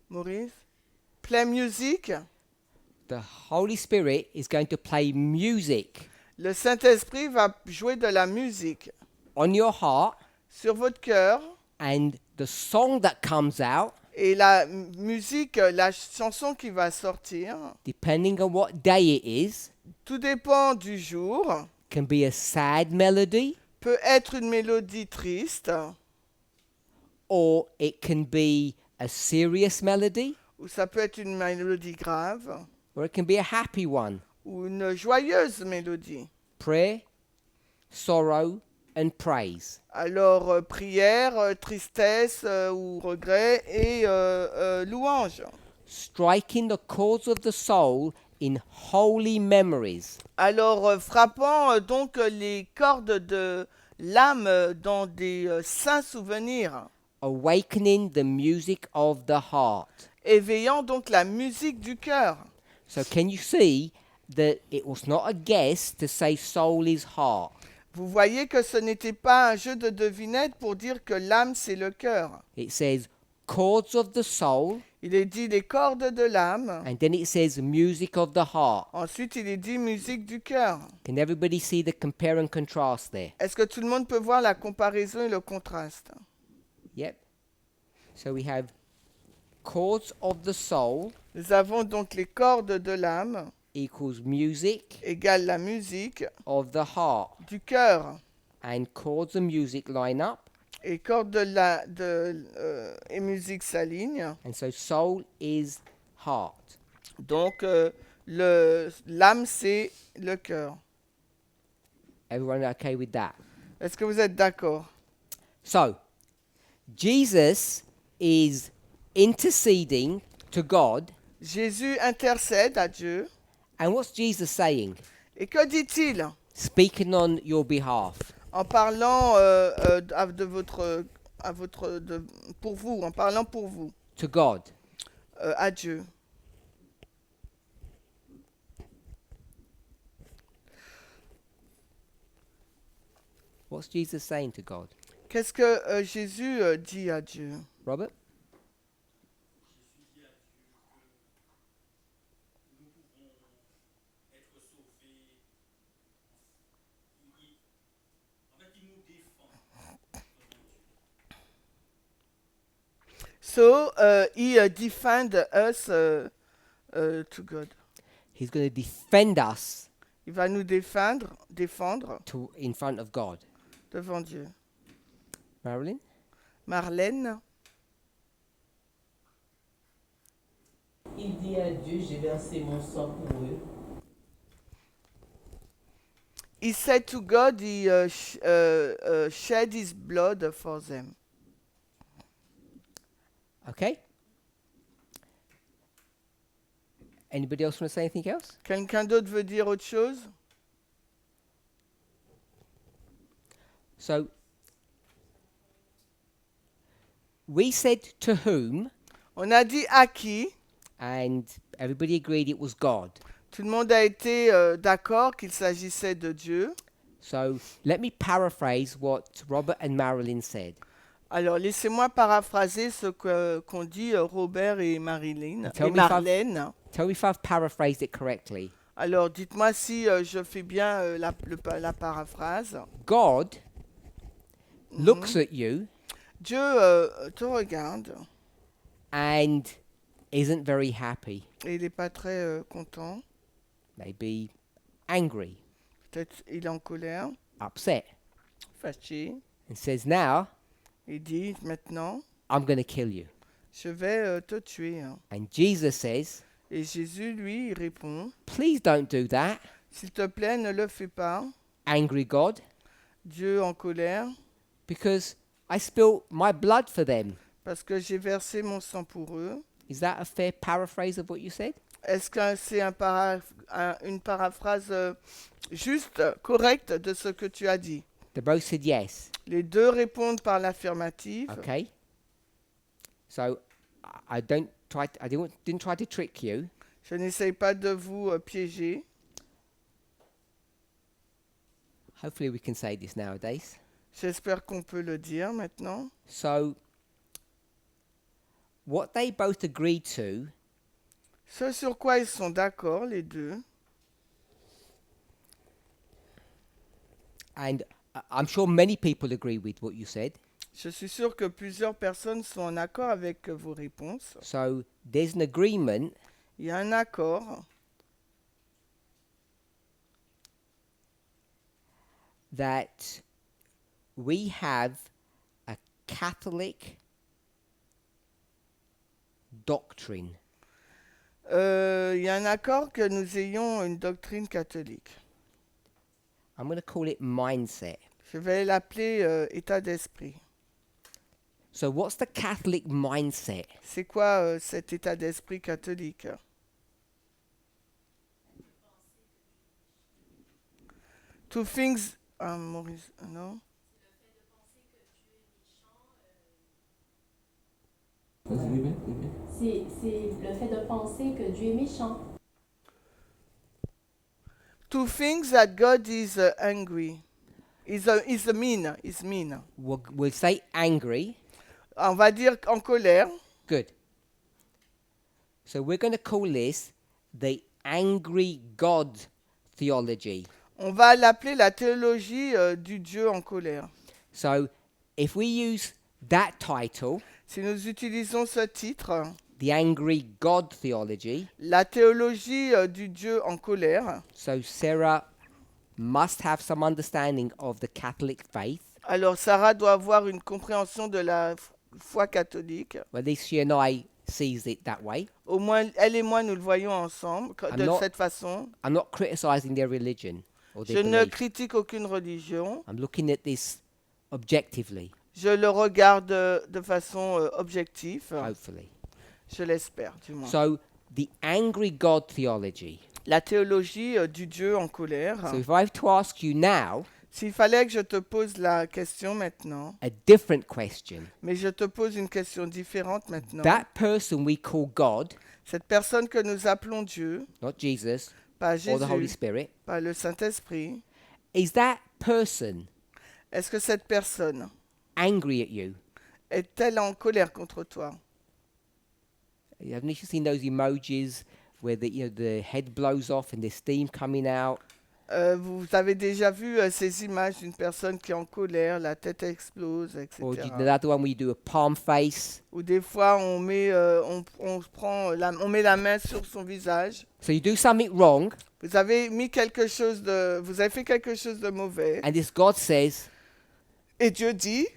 Maurice? Play music. The Holy Spirit is going to play music Le Saint-Esprit va jouer de la musique on your heart, sur votre cœur and the song that comes out, et la musique, la chanson qui va sortir, depending on what day it is, tout dépend du jour, can be a sad melody peut être une mélodie triste or it can be a serious melody ou ça peut être une mélodie grave or it can be a happy one. ou une joyeuse mélodie. Prayer, sorrow, and praise. Alors, prière, tristesse ou regret et louange. Striking the chords of the soul in holy memories. Alors, frappant donc les cordes de l'âme dans des saints souvenirs, Awakening the music of the heart. éveillant donc la musique du cœur. So can you see that it was not a guess to say soul is heart? Vous voyez que ce n'était pas un jeu de devinette pour dire que l'âme, c'est le cœur. It says chords of the soul, Il est dit les cordes de l'âme. and then it says music of the heart. Ensuite, il est dit musique du cœur. Can everybody see the compare and contrast there? Est-ce que tout le monde peut voir la comparaison et le contraste? Yep. So we have chords of the soul Nous avons donc les cordes de l'âme equals music égale la musique of the heart. du cœur. And chords and music line up. Et cordes et musique s'alignent. And so soul is heart. Donc l'âme, c'est le cœur. Everyone okay with that? Est-ce que vous êtes d'accord? So, Jesus is interceding to God. Jésus intercède à Dieu. And what's Jesus saying? Et que dit-il? Speaking on your behalf. En parlant pour vous, en parlant pour vous, To God. à Dieu. What's Jesus saying to God? Qu'est-ce que Jésus dit à Dieu? Robert? So, he defend us to God. He's going to defend us Il va nous défendre in front of God. devant Dieu. Marilyn? Marlène, Il dit à Dieu, j'ai versé mon sang pour eux. he said to God, he shed his blood for them. Okay? Anybody else want to say anything else? Quelqu'un d'autre veut dire autre chose? So, we said to whom, On a dit à qui? and everybody agreed it was God. Tout le monde a été d'accord qu'il s'agissait de Dieu. So, let me paraphrase what Robert and Marilyn said. Alors, laissez-moi paraphraser qu'ont dit Robert et Marilyn Tell et me if I've- Marlène. Tell me if I've paraphrased it correctly. Alors, dites-moi si je fais bien la paraphrase. God looks at you Dieu te regarde and isn't very happy, et il n'est pas très content. maybe angry, Peut-être il est en colère, upset, fâché. and says, Now Il dit maintenant, I'm going to kill you. je vais te tuer. And Jesus says, Et Jésus, lui, il répond, Please don't do that, s'il te plaît, ne le fais pas. angry God, Dieu en colère, because I spilled my blood for them. parce que j'ai versé mon sang pour eux. Is that a fair paraphrase of what you said? Est-ce que c'est une paraphrase juste, correcte de ce que tu as dit? They both said yes. Les deux répondent par l'affirmative. Okay. So I didn't try to trick you. Je n'essaye pas de vous piéger. Hopefully we can say this nowadays. J'espère qu'on peut le dire maintenant. So what they both agreed to Ce sur quoi ils sont d'accord, les deux, and I'm sure many people agree with what you said. je suis sûr que plusieurs personnes sont en accord avec vos réponses. So there's an agreement Il y a un accord that we have a Catholic doctrine. il y a un accord que nous ayons une doctrine catholique. I'm going to call it mindset. Je vais l'appeler état d'esprit. So what's the Catholic mindset? C'est quoi cet état d'esprit catholique? Two things... Maurice, non? C'est le fait de penser que Dieu est méchant. Two things that God is angry. Is mean. Is mean. We'll say angry. On va dire en colère. Good. So we're going to call this the angry God theology. On va l'appeler la théologie du Dieu en colère. So if we use that title, Si nous utilisons ce titre, the angry God theology. la théologie du Dieu en colère. So Sarah must have some understanding of the Catholic faith. Alors Sarah doit avoir une compréhension de la foi catholique. Well, at least she and I sees it that way. Au moins, elle et moi, nous le voyons ensemble de Alors- cette façon. I'm not criticizing their religion or Je their ne belief. critique aucune religion. I'm looking at this objectively, Je le regarde de façon objective. hopefully. Je l'espère, du moins. So the angry God theology. La théologie du Dieu en colère. So if I have to ask you now S'il fallait que je te pose la question maintenant, a different question, mais je te pose une question différente maintenant. that person we call God, Cette personne que nous appelons Dieu, not Jesus pas or the Holy Jésus, Spirit, pas le Saint-Esprit, is that person est-ce que cette personne angry at you? est-elle en colère contre toi? Haven't you seen those emojis where the head blows off and there's steam coming out? Vous avez déjà vu ces images d'une personne qui est en colère, la tête explose, etc. Or the other one where you do a palm face? Ou des fois on met, on met la main sur son visage. So you do something wrong, Vous avez mis quelque chose de, vous avez fait quelque chose de mauvais. and this God says, Et Dieu dit,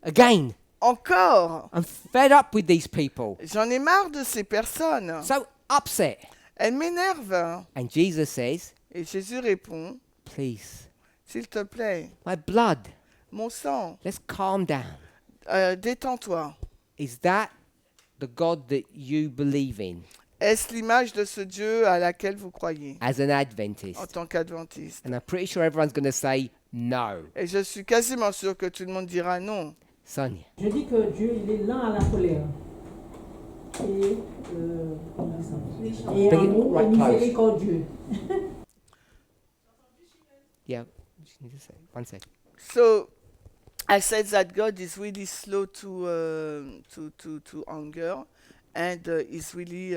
again, encore, I'm fed up with these people. j'en ai marre de ces personnes. So upset. Elles m'énervent. And Jesus says, Et Jésus répond, please, s'il te plaît, my blood, mon sang, let's calm down. détends-toi. Is that the God that you believe in Est-ce l'image de ce Dieu à laquelle vous croyez as an en Adventist? tant qu'adventiste? And I'm pretty sure everyone's going to say no. Et je suis quasiment sûr que tout le monde dira non. Sonia. Je dis que Dieu, il est lent à la colère. Et, comment ça s'appelle? Et Bring it amour et right close. miséricordieux. Yeah, just need to say one second. So, I said that God is really slow to anger and is really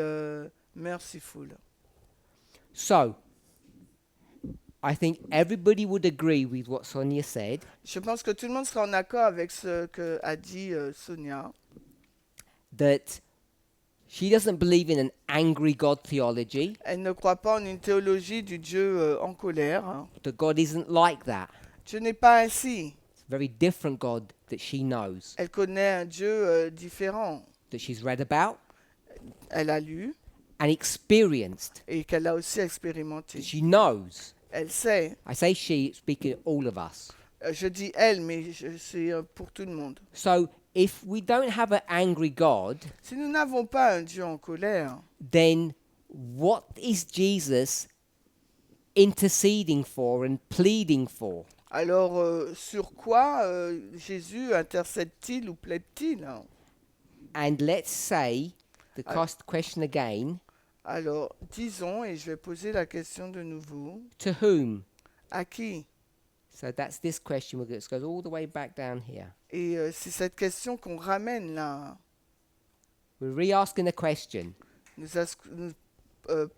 merciful. So, I think everybody would agree with what Sonia said, Je pense que tout le monde sera en accord avec ce que a dit Sonia, that she doesn't believe in an angry God theology, Elle ne croit pas en une théologie du Dieu en colère. that God isn't like that. Dieu n'est pas ainsi. It's a very different God that she knows, Elle connaît un Dieu différent. that she's read about Elle a lu and experienced, et qu'elle a aussi expérimenté. that she knows. Elle sait. I say she, speaking all of us. Je dis elle, mais c'est pour tout le monde. So, if we don't have an angry God, Si nous n'avons pas un Dieu en colère, then what is Jesus interceding for and pleading for? alors sur quoi Jésus intercède-t-il ou plaide-t-il? And let's say, the question again, Alors, disons, et je vais poser la question de nouveau, to whom? à qui? So that's this question. It goes all the way back down here. Et c'est cette question qu'on ramène là. We're re-asking the question. Nous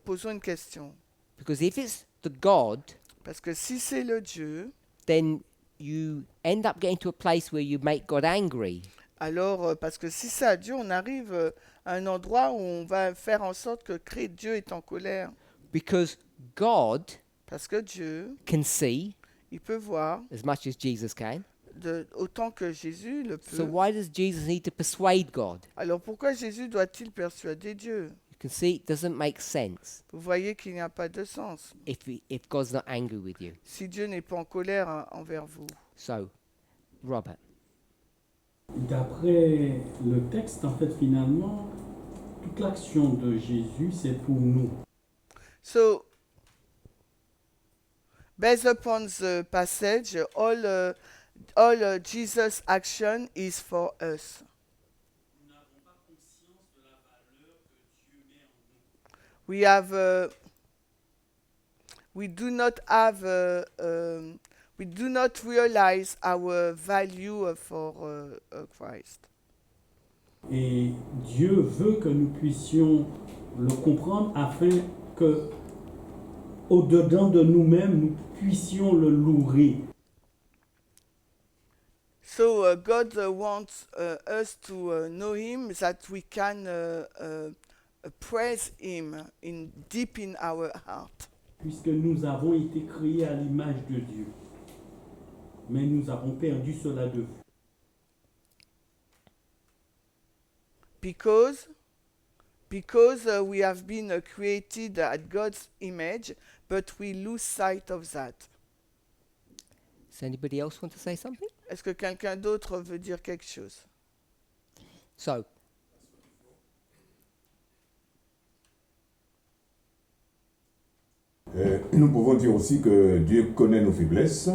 posons une question. Because if it's the God, Parce que si c'est le Dieu, then you end up getting to a place where you make God angry. alors, parce que si c'est à Dieu, on arrive à un endroit où on va faire en sorte que Dieu est en colère. Because God Parce que Dieu, can see il peut voir as much as Jesus can. autant que Jésus le So peut. why does Jesus need to persuade God? Alors pourquoi Jésus doit-il persuader Dieu? You can see it doesn't make sense Vous voyez qu'il n'y a pas de sens. if God's not angry with you. Si Dieu n'est pas en colère envers vous. So, Robert. D'après le texte, en fait, finalement, toute l'action de Jésus, c'est pour nous. So, based upon the passage, all Jesus' action is for us. We have, we do not have, we do not realize our value for Christ. Et Dieu veut que nous puissions le comprendre afin que, au-dedans de nous-mêmes, nous puissions le louer. So God wants us to know Him, that we can praise Him deep in our heart. Puisque nous avons été créés à l'image de Dieu. Mais nous avons perdu cela de vue. Because we have been created at God's image, but we lose sight of that. Does anybody else want to say something? Est-ce que quelqu'un d'autre veut dire quelque chose? So, Nous pouvons dire aussi que Dieu connaît nos faiblesses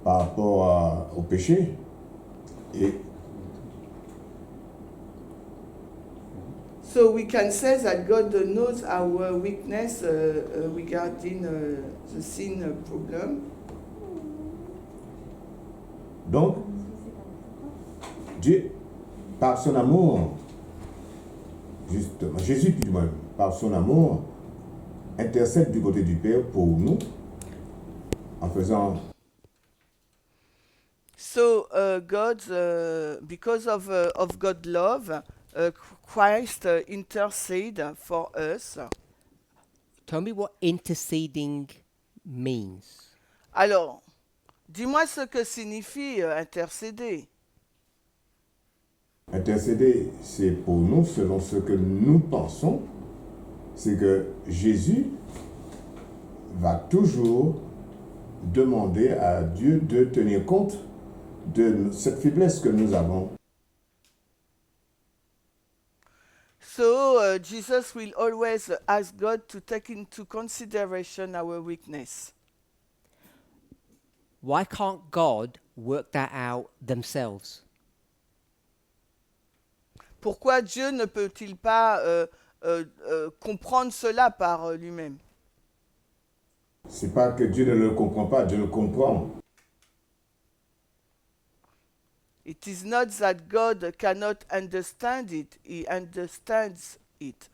par rapport au péché. Et So we can say that God knows our weakness regarding the sin problem. donc, Dieu, par son amour, justement, Jésus, du moins, par son amour, intercède du côté du Père pour nous, en faisant, So God, because of God's love, Christ intercede for us. tell me what interceding means. Alors, dis-moi ce que signifie intercéder. intercéder, c'est pour nous, selon ce que nous pensons, c'est que Jésus va toujours demander à Dieu de tenir compte de cette faiblesse que nous avons. So Jesus will always ask God to take into consideration our weakness. Why can't God work that out themselves? Pourquoi Dieu ne peut-il pas comprendre cela par lui-même? C'est pas que Dieu ne le comprend pas, Dieu le comprend. It is not that God cannot understand it, He understands it.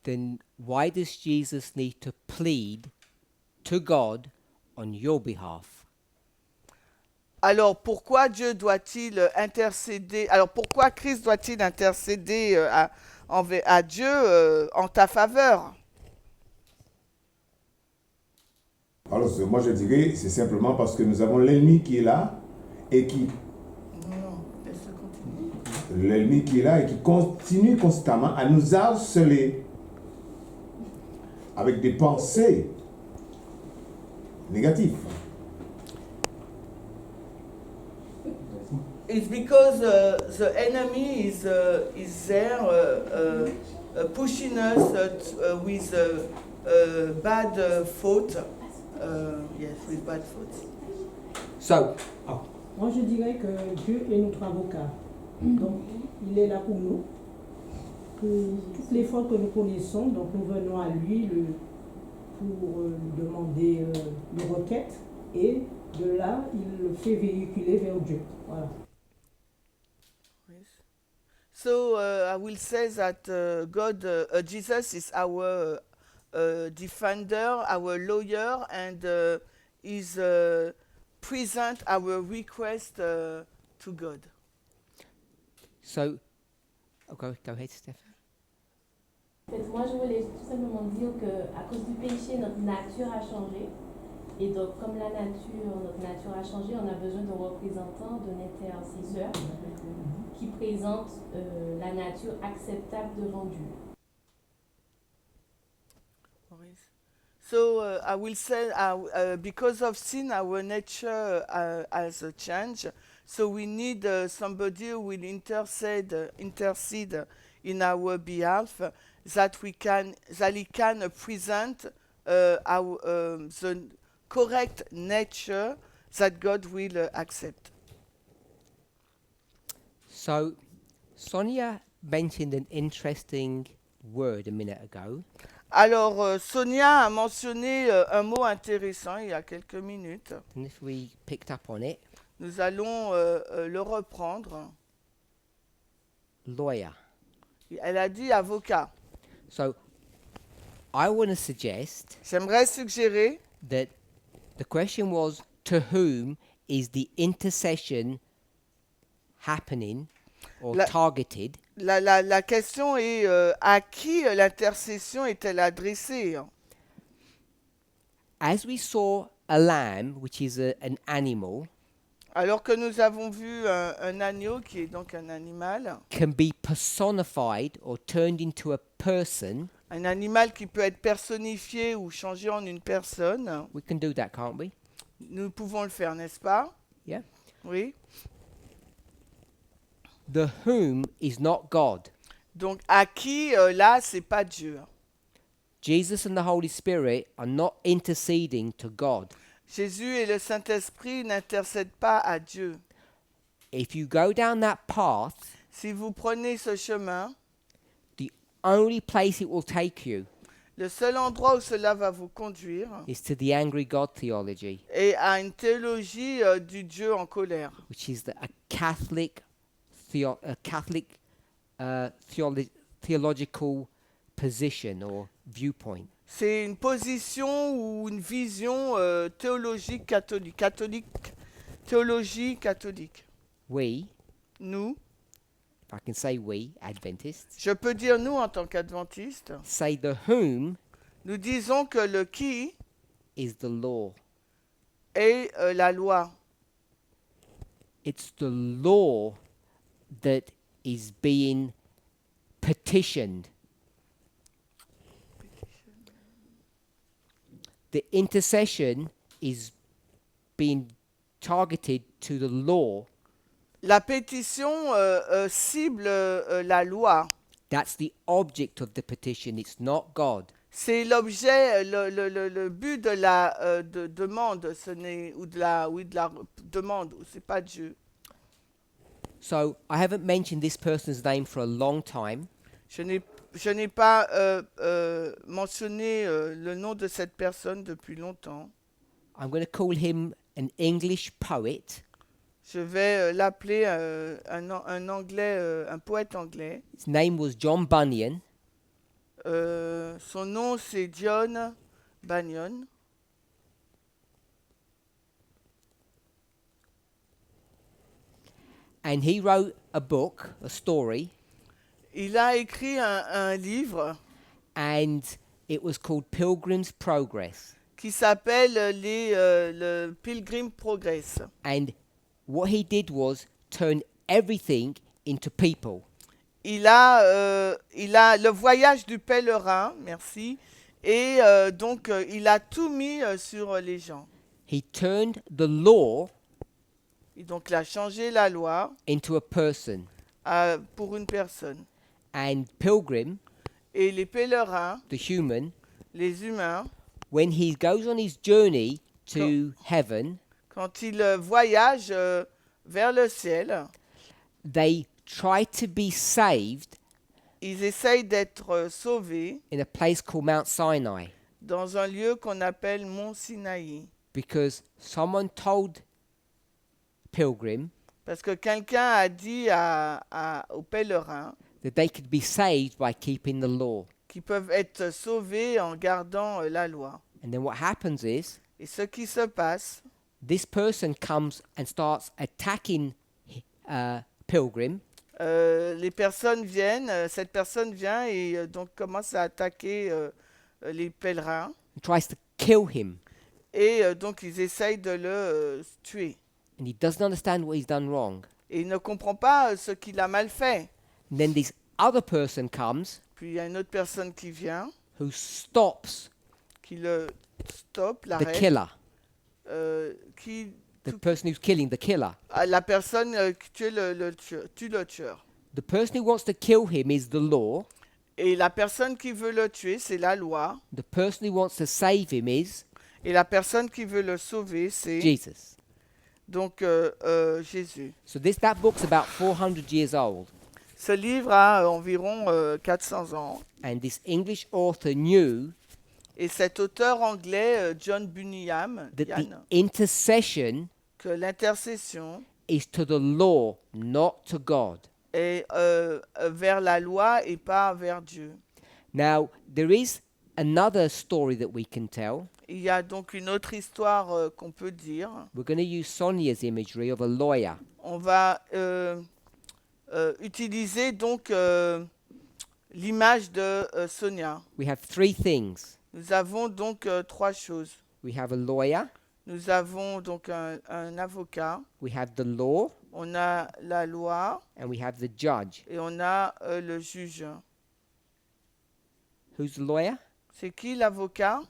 Then why does Jesus need to plead to God on your behalf? Alors pourquoi Dieu doit-il intercéder? Alors pourquoi Christ doit-il intercéder à Dieu en ta faveur? Alors moi je dirais, c'est simplement parce que nous avons l'ennemi qui est là et qui l'ennemi qui est là et qui continue constamment à nous harceler avec des pensées négatives. It's because the enemy is there pushing us with bad thought. Yes, with bad thoughts. So, Moi, je dirais que Dieu est notre avocat. Donc, il est là pour nous. Pour toutes les fautes que nous connaissons, donc nous venons à lui pour lui demander des requêtes. Et de là, il le fait véhiculer vers Dieu. Voilà. So I will say that Jesus is our defender, our lawyer, and is present our request to God. so go ahead, Steph. En fait, moi, je voulais tout simplement dire qu'à cause du péché, notre nature a changé. Et donc, comme notre nature a changé, on a besoin de représentants, d'un intercesseur qui présente la nature acceptable devant Dieu. So I will say because of sin, our nature has changed. So we need somebody who will intercede in our behalf, that he can present the correct nature that God will accept. So, Sonia mentioned an interesting word a minute ago. Alors, Sonia a mentionné un mot intéressant il y a quelques minutes. And if we picked up on it, Nous allons le reprendre. lawyer. Elle a dit avocat. So, I want to suggest J'aimerais suggérer that the question was, to whom is the intercession happening or La- targeted, La question est à qui l'intercession est-elle adressée? as we saw a lamb, which is an animal, Alors que nous avons vu un agneau qui est donc un animal personified or turned into a person. un animal qui peut être personnifié ou changé en une personne, We can do that, can't we? nous pouvons le faire, n'est-ce pas? Yeah. Oui. The whom is not God. Donc à qui, là, c'est pas Dieu. Jesus and the Holy Spirit are not interceding to God. Jésus et le Saint-Esprit n'intercèdent pas à Dieu. If you go down that path, Si vous prenez ce chemin, the only place it will take you le seul endroit où cela va vous conduire is to the angry God theology, est à une théologie du Dieu en colère, which is a Catholic, theological position or viewpoint. C'est une position ou une vision théologique catholique, théologie catholique. We, Nous, if I can say we, Adventists, je peux dire nous en tant qu'adventistes, say the whom nous disons que le qui is the law. est la loi. It's the law that is being petitioned. The intercession is being targeted to the law. La pétition cible la loi. That's the object of the petition. It's not God. C'est l'objet, le but de la demande, ce n'est ou de la demande, c'est pas Dieu. So I haven't mentioned this person's name for a long time. Je n'ai pas mentionné le nom de cette personne depuis longtemps. I'm going to call him an English poet. Je vais l'appeler un anglais, un poète anglais. His name was John Bunyan. Son nom c'est John Bunyan. And he wrote a book, a story, Il a écrit un livre and it was called Pilgrim's Progress. qui s'appelle le Pilgrim Progress. And what he did was turn everything into people. Il a le voyage du pèlerin, merci, et donc il a tout mis sur les gens. He turned the law Et donc il a changé la loi into a person. pour une personne. And pilgrim, Et les pèlerins, the human, les humains, when he goes on his journey to heaven, quand ils voyagent vers le ciel, they try to be saved ils essayent d'être sauvés in a place called Mount Sinai dans un lieu qu'on appelle Mont Sinaï. because someone told pilgrim Parce que quelqu'un a dit aux pèlerins that they could be saved by keeping the law. qu'ils peuvent être sauvés en gardant la loi. And then what happens is Et ce qui se passe, this person comes and starts attacking pilgrim, les personnes viennent, cette personne vient et donc commence à attaquer les pèlerins. and tries to kill him. Et donc ils essayent de le tuer. And he doesn't understand what he's done wrong. Et il ne comprend pas ce qu'il a mal fait. And then this other person comes Puis il y a une autre personne qui vient, who stops qui le stoppe, the l'arrête. killer, Qui the person who's killing the killer. la personne qui tue le tueur. The person who wants to kill him is the law. Et la personne qui veut le tuer, c'est la loi. The person who wants to save him is Et la personne qui veut le sauver, c'est Jesus. donc Jésus. So that book's about 400 years old. Ce livre a environ 400 ans. And this English author knew Et cet auteur anglais, John Bunyan, that the intercession que l'intercession is to the law, not to God. est vers la loi et pas vers Dieu. Now, there is another story that we can tell. il y a donc une autre histoire qu'on peut dire. We're going to use Sonia's imagery of a lawyer. On va utiliser donc l'image de Sonia. We have three things. Nous avons donc trois choses. We have a lawyer, Nous avons donc un avocat, we have the law, on a la loi and we have the judge. et on a le juge. Who's the lawyer? C'est qui l'avocat?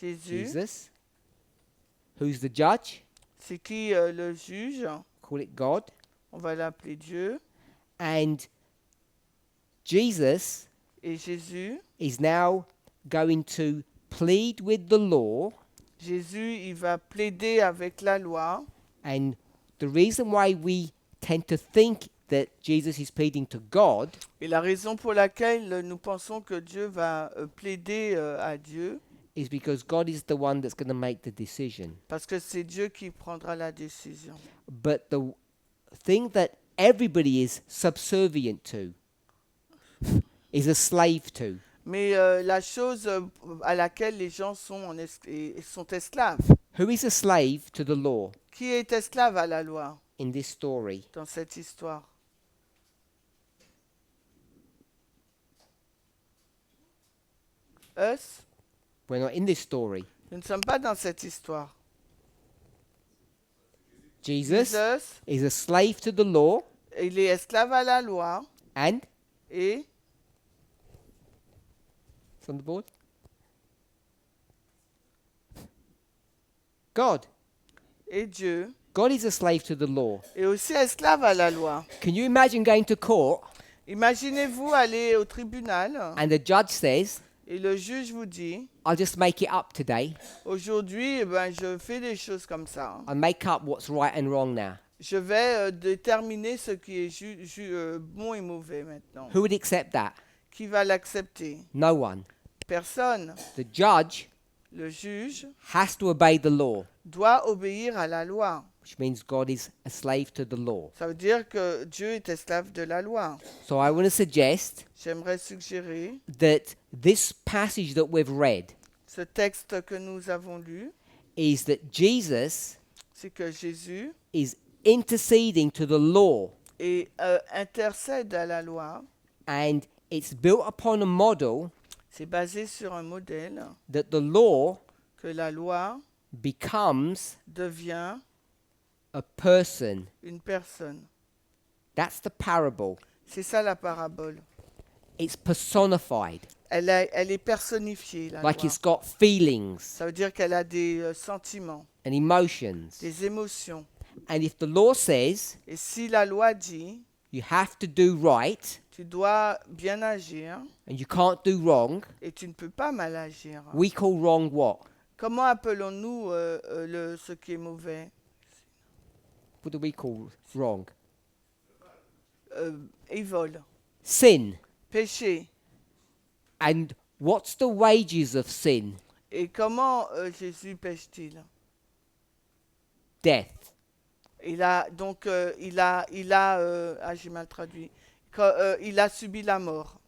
Jésus. Jesus. Who's the judge? C'est qui le juge? Call it God. On va l'appeler Dieu. And Jesus Et Jésus, is now going to plead with the law. Jésus, il va plaider avec la loi. And the reason why we tend to think that Jesus is pleading to God Et la raison pour laquelle nous pensons que Dieu va plaider à Dieu, is because God is the one that's going to make the decision. parce que c'est Dieu qui prendra la décision. But the thing that everybody is subservient to, is a slave to, Mais la chose à laquelle les gens sont esclaves. who is a slave to the law Qui est esclave à la loi in this story? dans cette histoire? Us? We're not in this story. Nous ne sommes pas dans cette histoire. Jesus Jesus, is a slave to the law, il est esclave à la loi and et it's on the board. God. Dieu God is a slave to the law. est aussi esclave à la loi. Can you imagine going to court Imaginez-vous aller au tribunal and the judge says, et le juge vous dit, I'll just make it up today. aujourd'hui, je fais des choses comme ça. I'll make up what's right and wrong now. Je vais déterminer ce qui est bon et mauvais maintenant. Who would accept that? Qui va l'accepter? No one. Personne. The judge Le juge has to obey the law, doit obéir à la loi. which means God is a slave to the law. Ça veut dire que Dieu est esclave de la loi. So I want to suggest J'aimerais suggérer that this passage that we've read ce texte que nous avons lu, is that Jesus c'est que Jésus is interceding to the law, intercède à la loi. and it's built upon a model C'est basé sur un modèle that the law que la loi becomes devient a person. une personne. That's the parable. C'est ça la parabole. It's personified, Elle est personnifiée, la like loi. it's got feelings Ça veut dire qu'elle a des sentiments, and emotions. des émotions. And if the law says Et si la loi dit, you have to do right tu dois bien agir and you can't do wrong, et tu ne peux pas mal agir. we call wrong what? Comment appelons-nous ce qui est mauvais? What do we call wrong? Evil, Sin. péché. And what's the wages of sin? Et comment Jésus pêche-t-il? Death. Il a donc j'ai mal traduit. Il a subi la mort.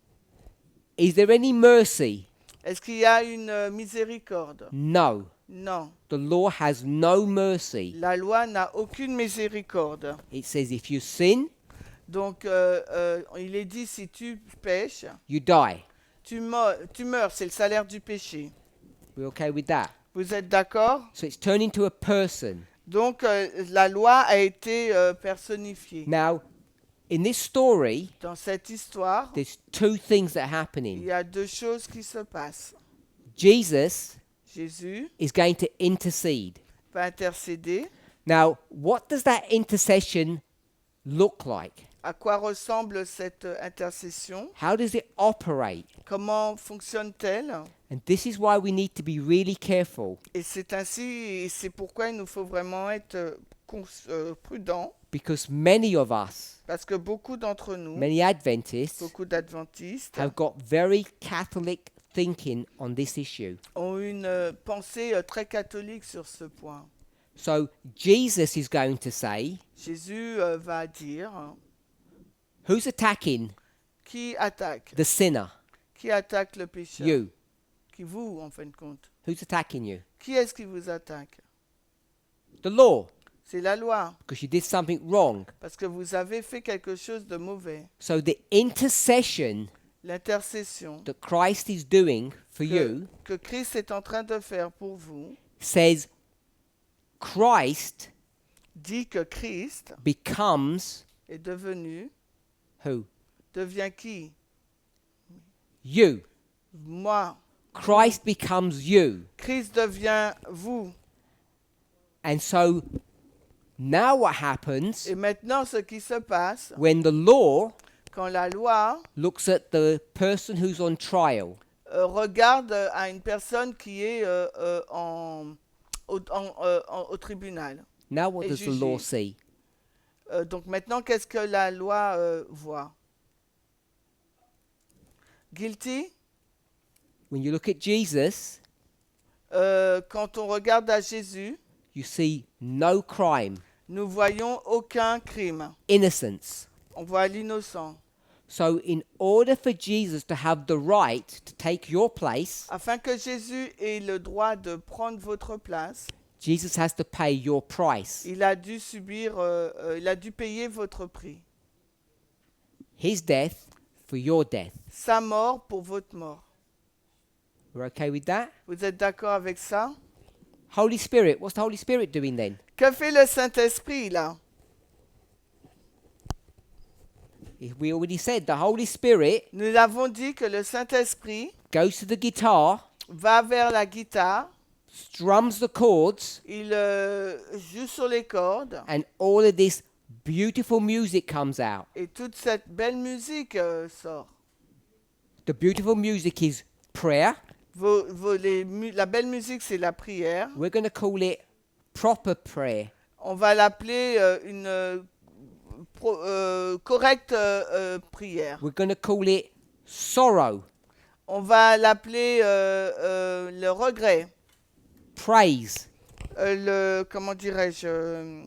Is there any mercy? Est-ce qu'il y a une miséricorde? No. Non. The law has no mercy. La loi n'a aucune miséricorde. It says if you sin, Donc il est dit si tu pêches, you die. tu meurs, c'est le salaire du péché. We okay with that? Vous êtes d'accord? So it's turned into a person. Donc la loi a été personnifiée. Now, in this story, Dans cette histoire, there's two things that are il happening. y a deux choses qui se passent. Jesus Jésus is going to intercede. va intercéder. Now, what does that intercession look like? À quoi ressemble cette intercession? How does it operate? Comment fonctionne-t-elle? And this is why we need to be really careful, Et c'est pourquoi il nous faut vraiment être prudents, because many of us, parce que beaucoup d'entre nous, many Adventists, beaucoup d'adventistes, have got very Catholic thinking on this issue. ont une pensée très catholique sur ce point. So Jesus is going to say, Jésus va dire, who's attacking qui attaque? the sinner? Qui attaque le pécheur? You. qui vous, en fin de compte. Who's attacking you? Qui est-ce qui vous attaque? The law, C'est la loi, because you did something wrong. parce que vous avez fait quelque chose de mauvais. So the intercession L'intercession that Christ is doing for que, you que Christ est en train de faire pour vous says Christ dit que Christ becomes est devenu, who? devient qui? You. Moi. Christ becomes you. Christ devient vous. And so now what happens Et maintenant, ce qui se passe, when the law quand la loi looks at the person who's on trial, regarde à une personne qui est au tribunal. now what Et does the law jugé. see? Donc maintenant, qu'est-ce que la loi voit? Guilty? When you look at Jesus, Quand on regarde à Jésus, you see no crime, nous voyons aucun crime. innocence. On voit l'innocent. So in order for Jesus to have the right to take your place, Afin que Jésus ait le droit de prendre votre place, Jesus has to pay your price. il a dû il a dû payer votre prix. His death for your death. Sa mort pour votre mort. We're okay with that? Vous êtes d'accord avec ça? Holy Spirit, what's the Holy Spirit doing then? Que fait le Saint-Esprit là? We already said the Holy Spirit Nous avons dit que le Saint-Esprit goes to the guitar, va vers la guitare, strums the chords, il joue sur les cordes and all of this beautiful music comes out. et toute cette belle musique sort. The beautiful music is prayer. La belle musique, c'est la prière. We're going to call it proper prayer. On va l'appeler une correcte prière. We're going to call it sorrow, On va l'appeler le regret, praise, comment dirais-je,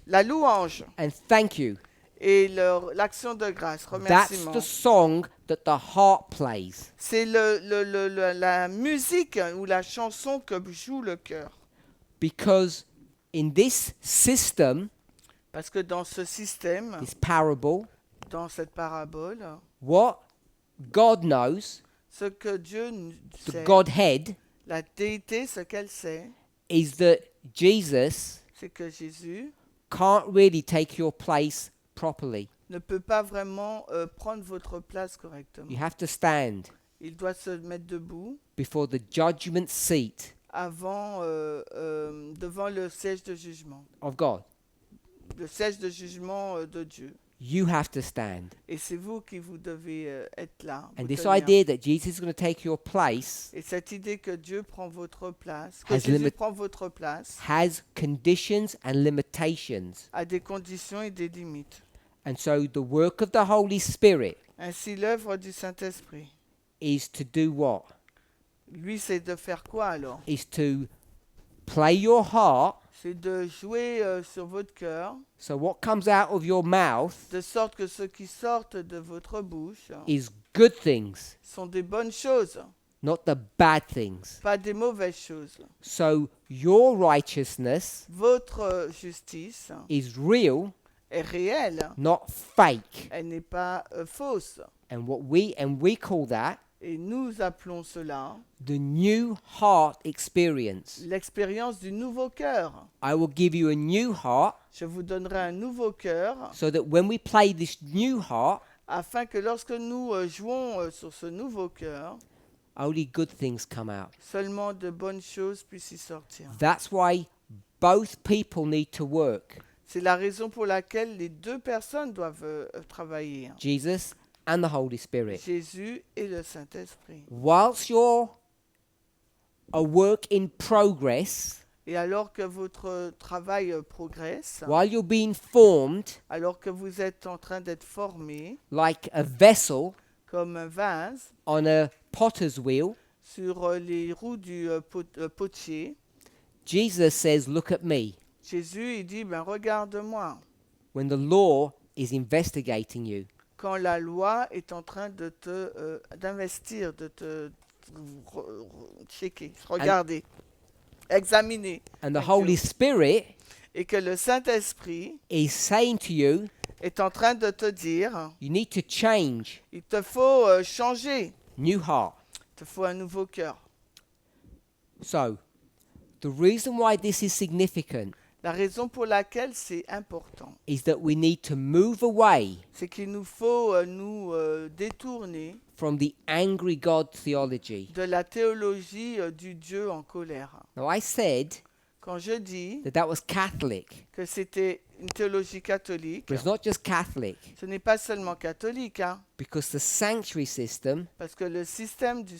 la louange and thank you. et l'action de grâce, That's remerciement. the song that the heart plays. C'est la musique ou la chanson que joue le cœur. Because in this system, Parce que dans ce système, this parable, dans cette parabole, what God knows, ce que Dieu the sait, Godhead, la déité, ce qu'elle sait, is that Jesus c'est que Jésus can't really take your place properly. ne peut pas vraiment prendre votre place correctement. You have to stand Il doit se mettre debout before the judgment seat devant le siège de jugement. of God. Le siège de jugement de Dieu. You have to stand. Et c'est vous qui vous devez être là. And vous this tenir. idea that Jesus is going to take your place Et cette idée que Dieu prend votre place, que Has Jésus limit- prend votre place, has conditions and limitations. a des conditions et des limites. And so the work of the Holy Spirit Ainsi, l'œuvre du Saint-Esprit, is to do what? lui, c'est de faire quoi alors? Is to play your heart. C'est de jouer sur votre cœur, So what comes out of your mouth de sorte que ce qui sortent de votre bouche is good things, sont des bonnes choses, not the bad things. pas des mauvaises choses. So your righteousness Votre justice is real, est réelle, not fake. elle n'est pas fausse. And we call that Et nous appelons cela the new heart experience. l'expérience du nouveau cœur. I will give you a new heart Je vous donnerai un nouveau cœur so that when we play this new heart, afin que lorsque nous jouons sur ce nouveau cœur, only good things come out. seulement de bonnes choses puissent y sortir. That's why both people need to work. C'est la raison pour laquelle les deux personnes doivent travailler. Jesus and the Holy Spirit. Jésus et le Saint-Esprit. Whilst you're a work in progress, Et alors que votre travail progresse, while you're being formed alors que vous êtes en train d'être formé like a vessel comme un vase on a potter's wheel, sur les roues du potier, Jesus says, "Look at me." Jésus il dit, ben regarde-moi. When the law is investigating you, Quand la loi est en train d'investir, checker, regarder, examiner. And the Thank you. Holy Spirit Et que le Saint-Esprit is saying to you, est en train de te dire, you need to change, il te faut changer, new heart. il te faut un nouveau cœur. So, the reason why this is significant La raison pour laquelle c'est important, is that we need to move away c'est qu'il nous faut nous détourner from the angry God theology. de la théologie du Dieu en colère. Now, I said Quand je dis that was Catholic, que c'était une théologie catholique, but it's not just Catholic, ce n'est pas seulement catholique, hein, because the sanctuary system parce que le système du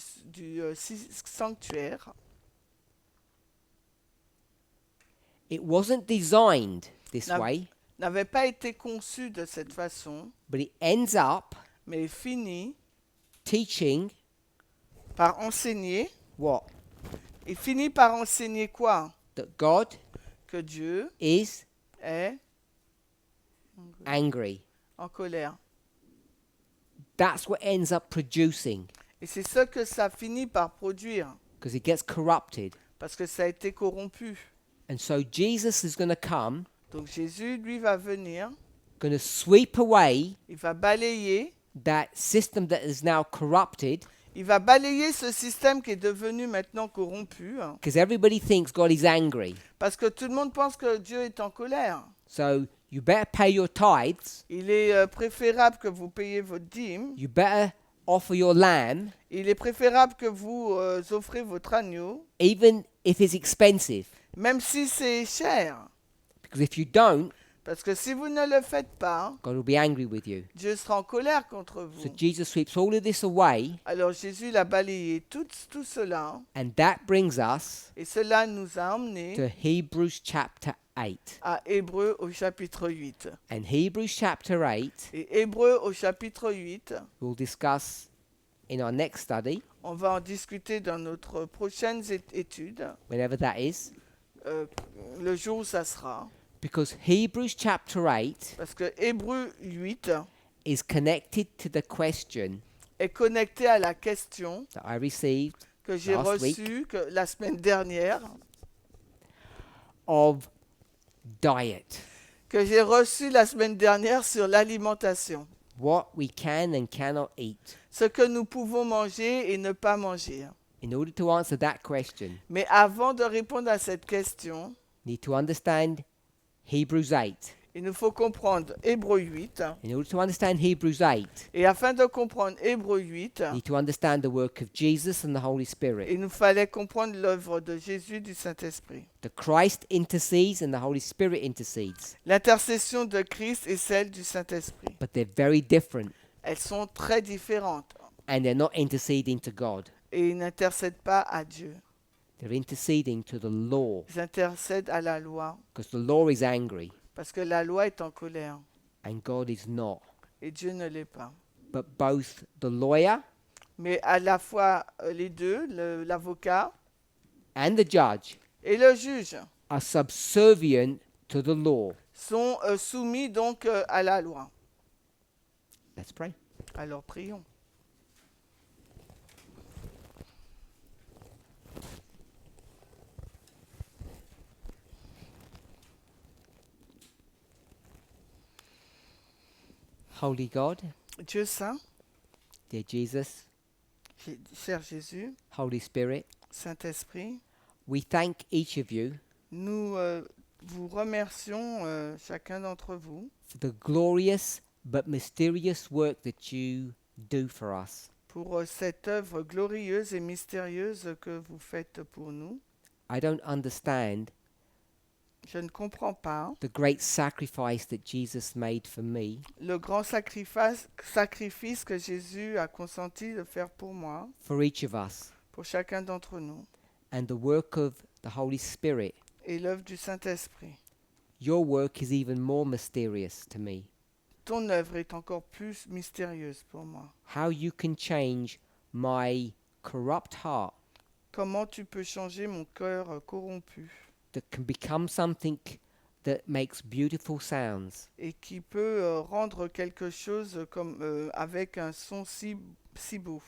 sanctuaire, it wasn't designed this Now- way, n'avait pas été conçu de cette façon, but it ends up mais finit teaching par enseigner. what? Il finit par enseigner quoi? That God Que Dieu is est angry. en colère. That's what ends up producing, Et c'est ce que ça finit par produire, because it gets corrupted. parce que ça a été corrompu. And so Jesus is going to come, Donc Jésus, lui, va venir, going to sweep away il va balayer, that system that is now corrupted, il va balayer ce système qui est devenu maintenant corrompu, hein, because everybody thinks God is angry. parce que tout le monde pense que Dieu est en colère. So you better pay your tithes, Il est préférable que vous payiez votre dîme, you better offer your lamb, il est préférable que vous offrez votre agneau, even if it's expensive. même si c'est cher. Because if you don't, Parce que si vous ne le faites pas, God will be angry with you. Dieu sera en colère contre So vous. Jesus sweeps all of this away, Alors Jésus il a balayé tout cela, and that brings us et cela nous a emmenés to Hebrews chapter 8. à Hébreux au chapitre 8. And Hebrews chapter 8, Et Hébreux au chapitre 8, we'll discuss in our next study, on va en discuter dans notre prochaine étude, whenever that is, le jour où ça sera. because Hebrews chapter 8 Parce que Hébreux 8 is connected to the question est connecté à la question that I received que j'ai Last reçue la semaine dernière, of diet. sur l'alimentation. What we can and cannot eat. Ce que nous pouvons manger et ne pas manger. In order to answer that question, Mais avant de répondre à cette question, you need to understand Hebrews 8. il nous faut comprendre Hébreux 8. In order to understand Hebrews 8, Et afin de comprendre Hébreux 8, you need to understand the work of Jesus and the Holy Spirit. il nous fallait comprendre l'œuvre de Jésus du Saint-Esprit. The Christ intercedes and the Holy Spirit intercedes, L'intercession de Christ et celle du Saint-Esprit. but they're very different, Elles sont très différentes and they're not interceding to God. et ils n'intercèdent pas à Dieu. They're interceding to the law, Ils intercèdent à la loi because the law is angry parce que la loi est en colère and God is not. et Dieu ne l'est pas. But both the lawyer Mais à la fois les deux, l'avocat and the judge et le juge, are subservient to the law. sont soumis donc à la loi. Let's pray. Alors prions. Holy God, Dieu Saint, dear Jesus, cher Jésus, Holy Spirit, Saint-Esprit, we thank each of you nous vous remercions chacun d'entre vous for the glorious but mysterious work that you do for us. pour cette œuvre glorieuse et mystérieuse que vous faites pour nous. I don't understand Je ne comprends pas the great sacrifice that Jesus made for me, le grand sacrifice que Jésus a consenti de faire pour moi, for each of us, pour chacun d'entre nous, and the work of the Holy Spirit. et l'œuvre du Saint-Esprit. Your work is even more mysterious to me. Ton œuvre est encore plus mystérieuse pour moi. How you can change my corrupt heart Comment tu peux changer mon cœur corrompu that can become something that makes beautiful sounds, et qui peut rendre quelque chose comme avec un son si beau.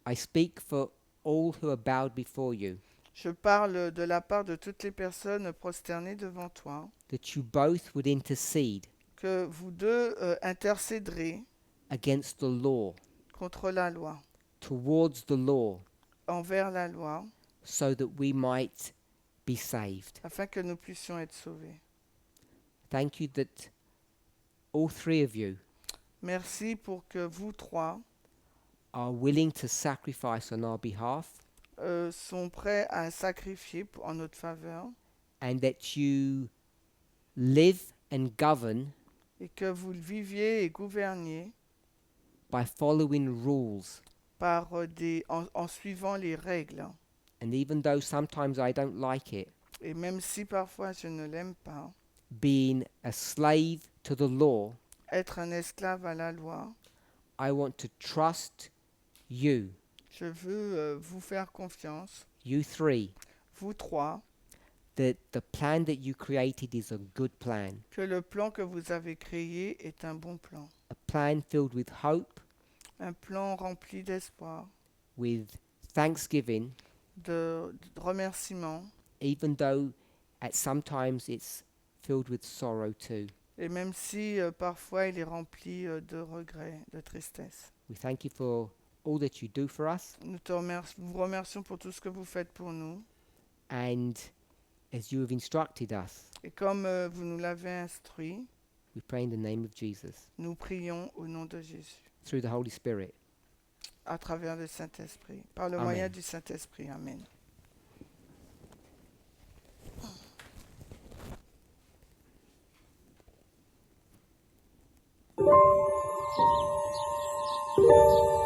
I speak for all who are bowed before you, Je parle de la part de toutes les personnes prosternées devant toi, that you both would intercede que vous deux intercéderez against the law, contre la loi, towards the law, envers la loi, so that we might be saved. afin que nous puissions être sauvés. Thank you that all three of you Merci pour que vous trois are willing to sacrifice on our behalf, sont prêts à sacrifier en notre faveur and that you live and govern et que vous viviez et gouverniez by following rules. par en suivant les règles. And even though sometimes I don't like it, Et même si parfois je ne l'aime pas, being a slave to the law, être un esclave à la loi, I want to trust you, je veux vous faire confiance, you three, vous trois, that the plan that you created is a good plan, que le plan que vous avez créé est un bon plan. a plan filled with hope, Un plan rempli d'espoir, with thanksgiving, de remerciement, even though at sometimes it's filled with sorrow too. et même si parfois il est rempli de regrets, de tristesse. We thank you for all that you do for us, Nous vous remercions pour tout ce que vous faites pour nous. and as you have instructed us, Et comme vous nous l'avez instruit, we pray in the name of Jesus, nous prions au nom de Jésus, through the Holy Spirit. à travers le Saint-Esprit, par le Amen. moyen du Saint-Esprit. Amen. Thank you.